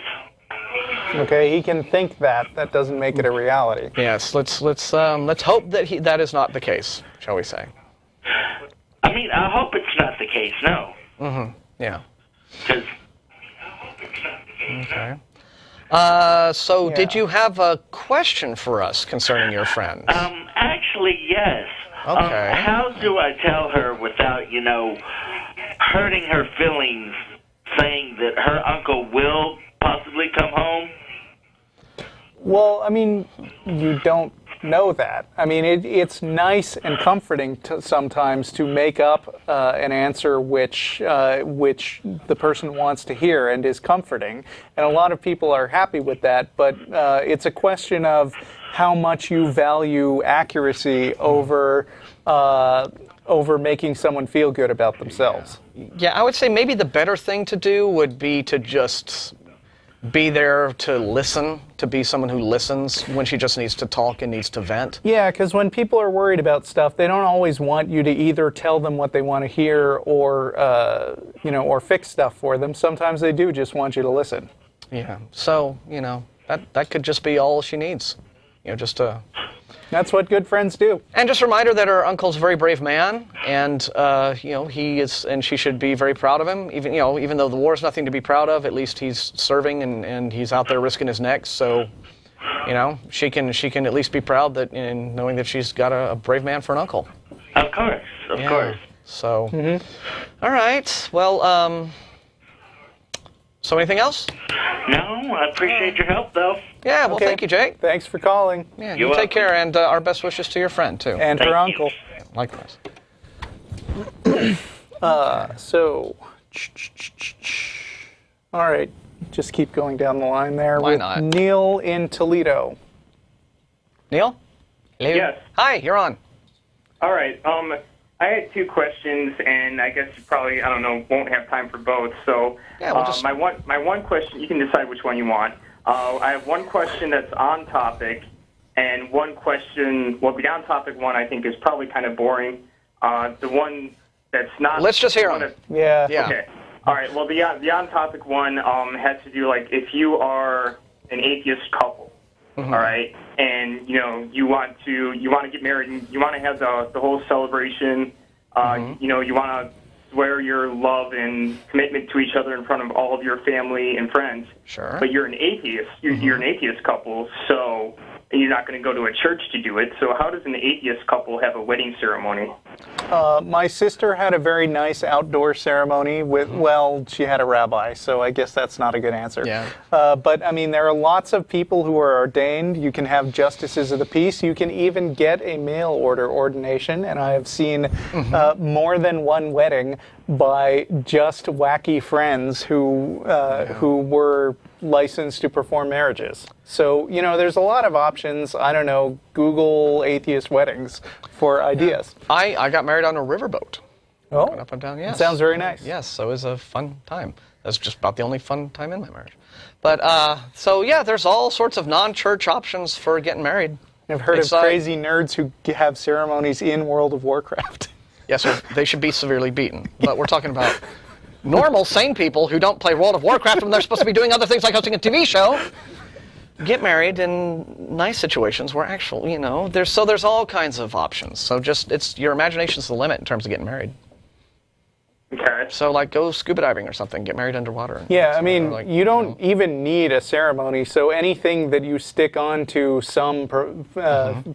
Okay, he can think that. That doesn't make it a reality. Yes, let's hope that that is not the case, shall we say? I mean, I hope it's not the case. No. Yeah. 'Cause Okay. So did you have a question for us concerning your friend? Actually, yes. Okay. How do I tell her without, hurting her feelings, saying that her uncle will possibly come home? Well, I mean, you don't know that. I mean, it's nice and comforting sometimes to make up an answer which the person wants to hear and is comforting, and a lot of people are happy with that. But it's a question of how much you value accuracy over making someone feel good about themselves. Yeah, I would say maybe the better thing to do would be to just be there to listen, to be someone who listens when she just needs to talk and needs to vent. Yeah, because when people are worried about stuff, they don't always want you to either tell them what they want to hear or, or fix stuff for them. Sometimes they do just want you to listen. Yeah, so, that could just be all she needs. Just to... That's what good friends do. And just a reminder that her uncle's a very brave man, and he is, and she should be very proud of him. Even though the war is nothing to be proud of, at least he's serving and he's out there risking his neck. So, she can at least be proud that in knowing that she's got a brave man for an uncle. Of course, of course. So, all right. Well, so anything else? No, I appreciate your help, though. Yeah, well, thank you, Jake. Thanks for calling. Yeah, you take care, and our best wishes to your friend, too. And her uncle. Likewise. All right, just keep going down the line there. Why with not? Neil in Toledo. Neil? Hello? Yes. Hi, you're on. All right. I had two questions, and I guess you probably, won't have time for both. So my one question, you can decide which one you want. I have one question that's on topic, and one question, beyond topic one, I think is probably kind of boring. The one that's not... Let's just hear them. Yeah. Okay. All right. Well, the on topic one has to do, if you are an atheist couple, all right, and you want to get married, and you want to have the whole celebration. You want to swear your love and commitment to each other in front of all of your family and friends. Sure. But you're an atheist. You're an atheist couple, so you're not going to go to a church to do it. So how does an atheist couple have a wedding ceremony? My sister had a very nice outdoor ceremony with, she had a rabbi, so I guess that's not a good answer. Yeah. But, there are lots of people who are ordained. You can have justices of the peace. You can even get a mail order ordination, and I have seen more than one wedding by just wacky friends who were licensed to perform marriages. So, there's a lot of options. I don't know, Google atheist weddings for ideas. I got married on a riverboat. Oh, Going up and down, yes. Sounds very nice. Yes, so it was a fun time. That's just about the only fun time in my marriage. But, there's all sorts of non-church options for getting married. I've heard of crazy nerds who have ceremonies in World of Warcraft. Yes, they should be severely beaten. But we're talking about normal, sane people who don't play World of Warcraft when they're supposed to be doing other things like hosting a TV show. Get married in nice situations where there's all kinds of options. So just, your imagination's the limit in terms of getting married. Okay. So, go scuba diving or something, get married underwater. Yeah, you don't even need a ceremony, so anything that you stick on to some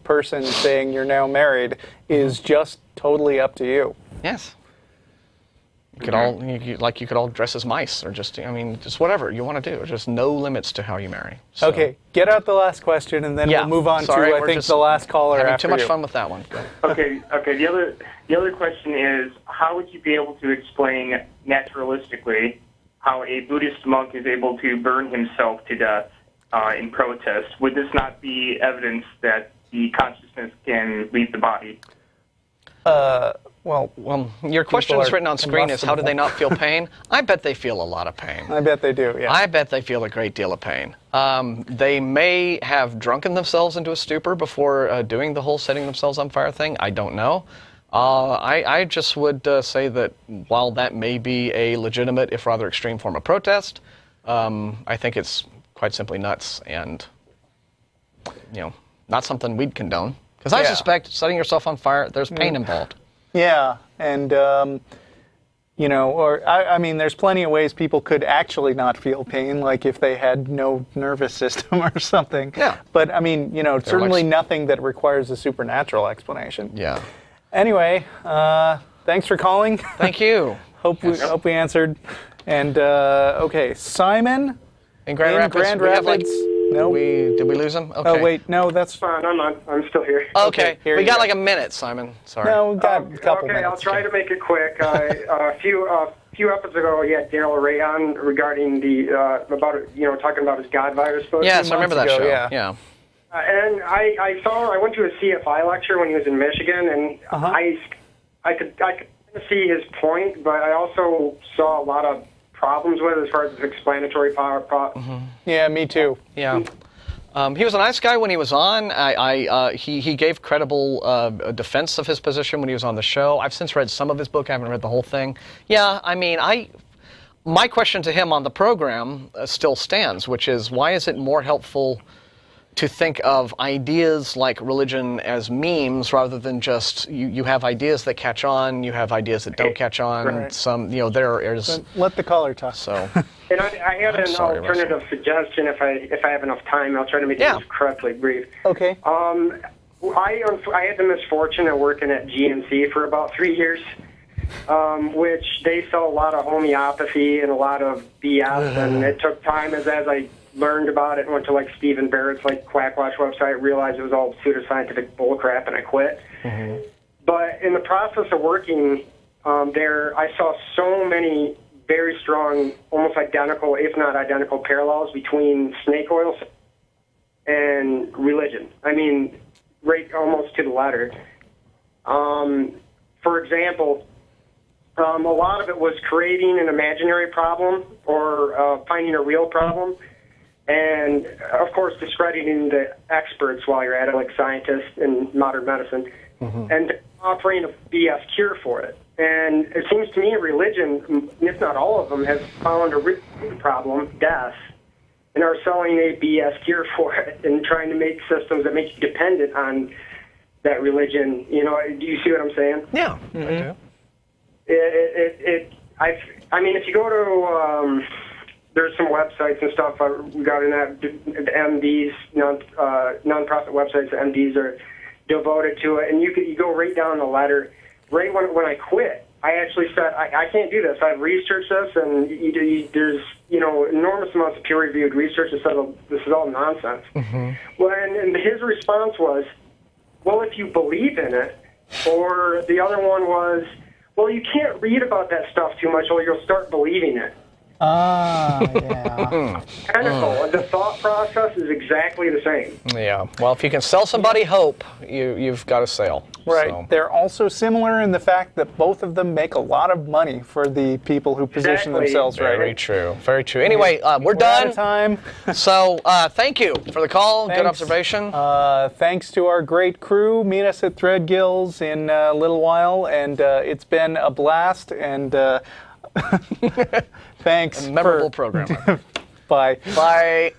person saying you're now married is just totally up to you. Yes. You could all dress as mice, or just whatever you want to do. Just no limits to how you marry. So. Okay, get out the last question, and then we'll move on to the last caller having after too much you. fun with that one. Go. Okay. The other question is, how would you be able to explain naturalistically how a Buddhist monk is able to burn himself to death in protest? Would this not be evidence that the consciousness can leave the body? Well, your question is written on screen is, how do they not feel pain? I bet they feel a lot of pain. I bet they do, yeah. I bet they feel a great deal of pain. They may have drunken themselves into a stupor before doing the whole setting themselves on fire thing. I don't know. I just would say that while that may be a legitimate, if rather extreme form of protest, I think it's quite simply nuts and, not something we'd condone. Because I suspect setting yourself on fire, there's pain involved. Yeah, and, I mean, there's plenty of ways people could actually not feel pain, like if they had no nervous system or something. Yeah. But, I mean, certainly nothing that requires a supernatural explanation. Yeah. Anyway, thanks for calling. Thank you. Hope we answered. And, okay, Simon in Grand Rapids. No. Did we lose him? Okay. Oh, wait, no, that's fine. I'm still here. Okay, we got like a minute, Simon. Sorry. No, we got a couple minutes. Okay, I'll try to make it quick. A few episodes ago, you had Daryl Ray on regarding talking about his God virus book. Yes, I remember that show. Yeah. And I went to a CFI lecture when he was in Michigan, and I could see his point, but I also saw a lot of problems with it as far as explanatory power. Yeah, me too. Yeah. He was a nice guy when he was on. He gave credible defense of his position when he was on the show. I've since read some of his book. I haven't read the whole thing. Yeah, I mean, my question to him on the program still stands, which is, why is it more helpful to think of ideas like religion as memes rather than just you have ideas that catch on, you have ideas that don't catch on. Right. Some, there is. Let the caller talk. So. And I had an alternative suggestion. If I have enough time, I'll try to make this correctly brief. Okay. I had the misfortune of working at GNC for about 3 years, which they sell a lot of homeopathy and a lot of BS, and it took time as I learned about it and went to like Stephen Barrett's Quackwatch website, realized it was all pseudoscientific bullcrap, and I quit. Mm-hmm. But in the process of working there, I saw so many very strong, almost identical, if not identical, parallels between snake oil and religion. I mean, right almost to the letter. For example, a lot of it was creating an imaginary problem or finding a real problem. And, of course, discrediting the experts while you're at it, like scientists in modern medicine, and offering a BS cure for it. And it seems to me religion, if not all of them, has found a real problem, death, and are selling a BS cure for it and trying to make systems that make you dependent on that religion. Do you see what I'm saying? Yeah, I do. I mean, if you go to... there's some websites and stuff regarding that. The MDs, non-profit websites, the MDs are devoted to it. And you go right down the letter. Right when I quit, I actually said, I can't do this. I've researched this, and there's enormous amounts of peer-reviewed research that says this is all nonsense. Mm-hmm. Well, and his response was, well, if you believe in it, or the other one was, well, you can't read about that stuff too much or you'll start believing it. Yeah. Identical. The thought process is exactly the same. Yeah. Well, if you can sell somebody hope, you've got a sale. Right. So. They're also similar in the fact that both of them make a lot of money for the people who position themselves right. Very true. Very true. Anyway, we're done. Out of time. So thank you for the call. Thanks. Good observation. Thanks to our great crew. Meet us at Threadgills in a little while, and it's been a blast. And thanks. A memorable program. Bye. Bye.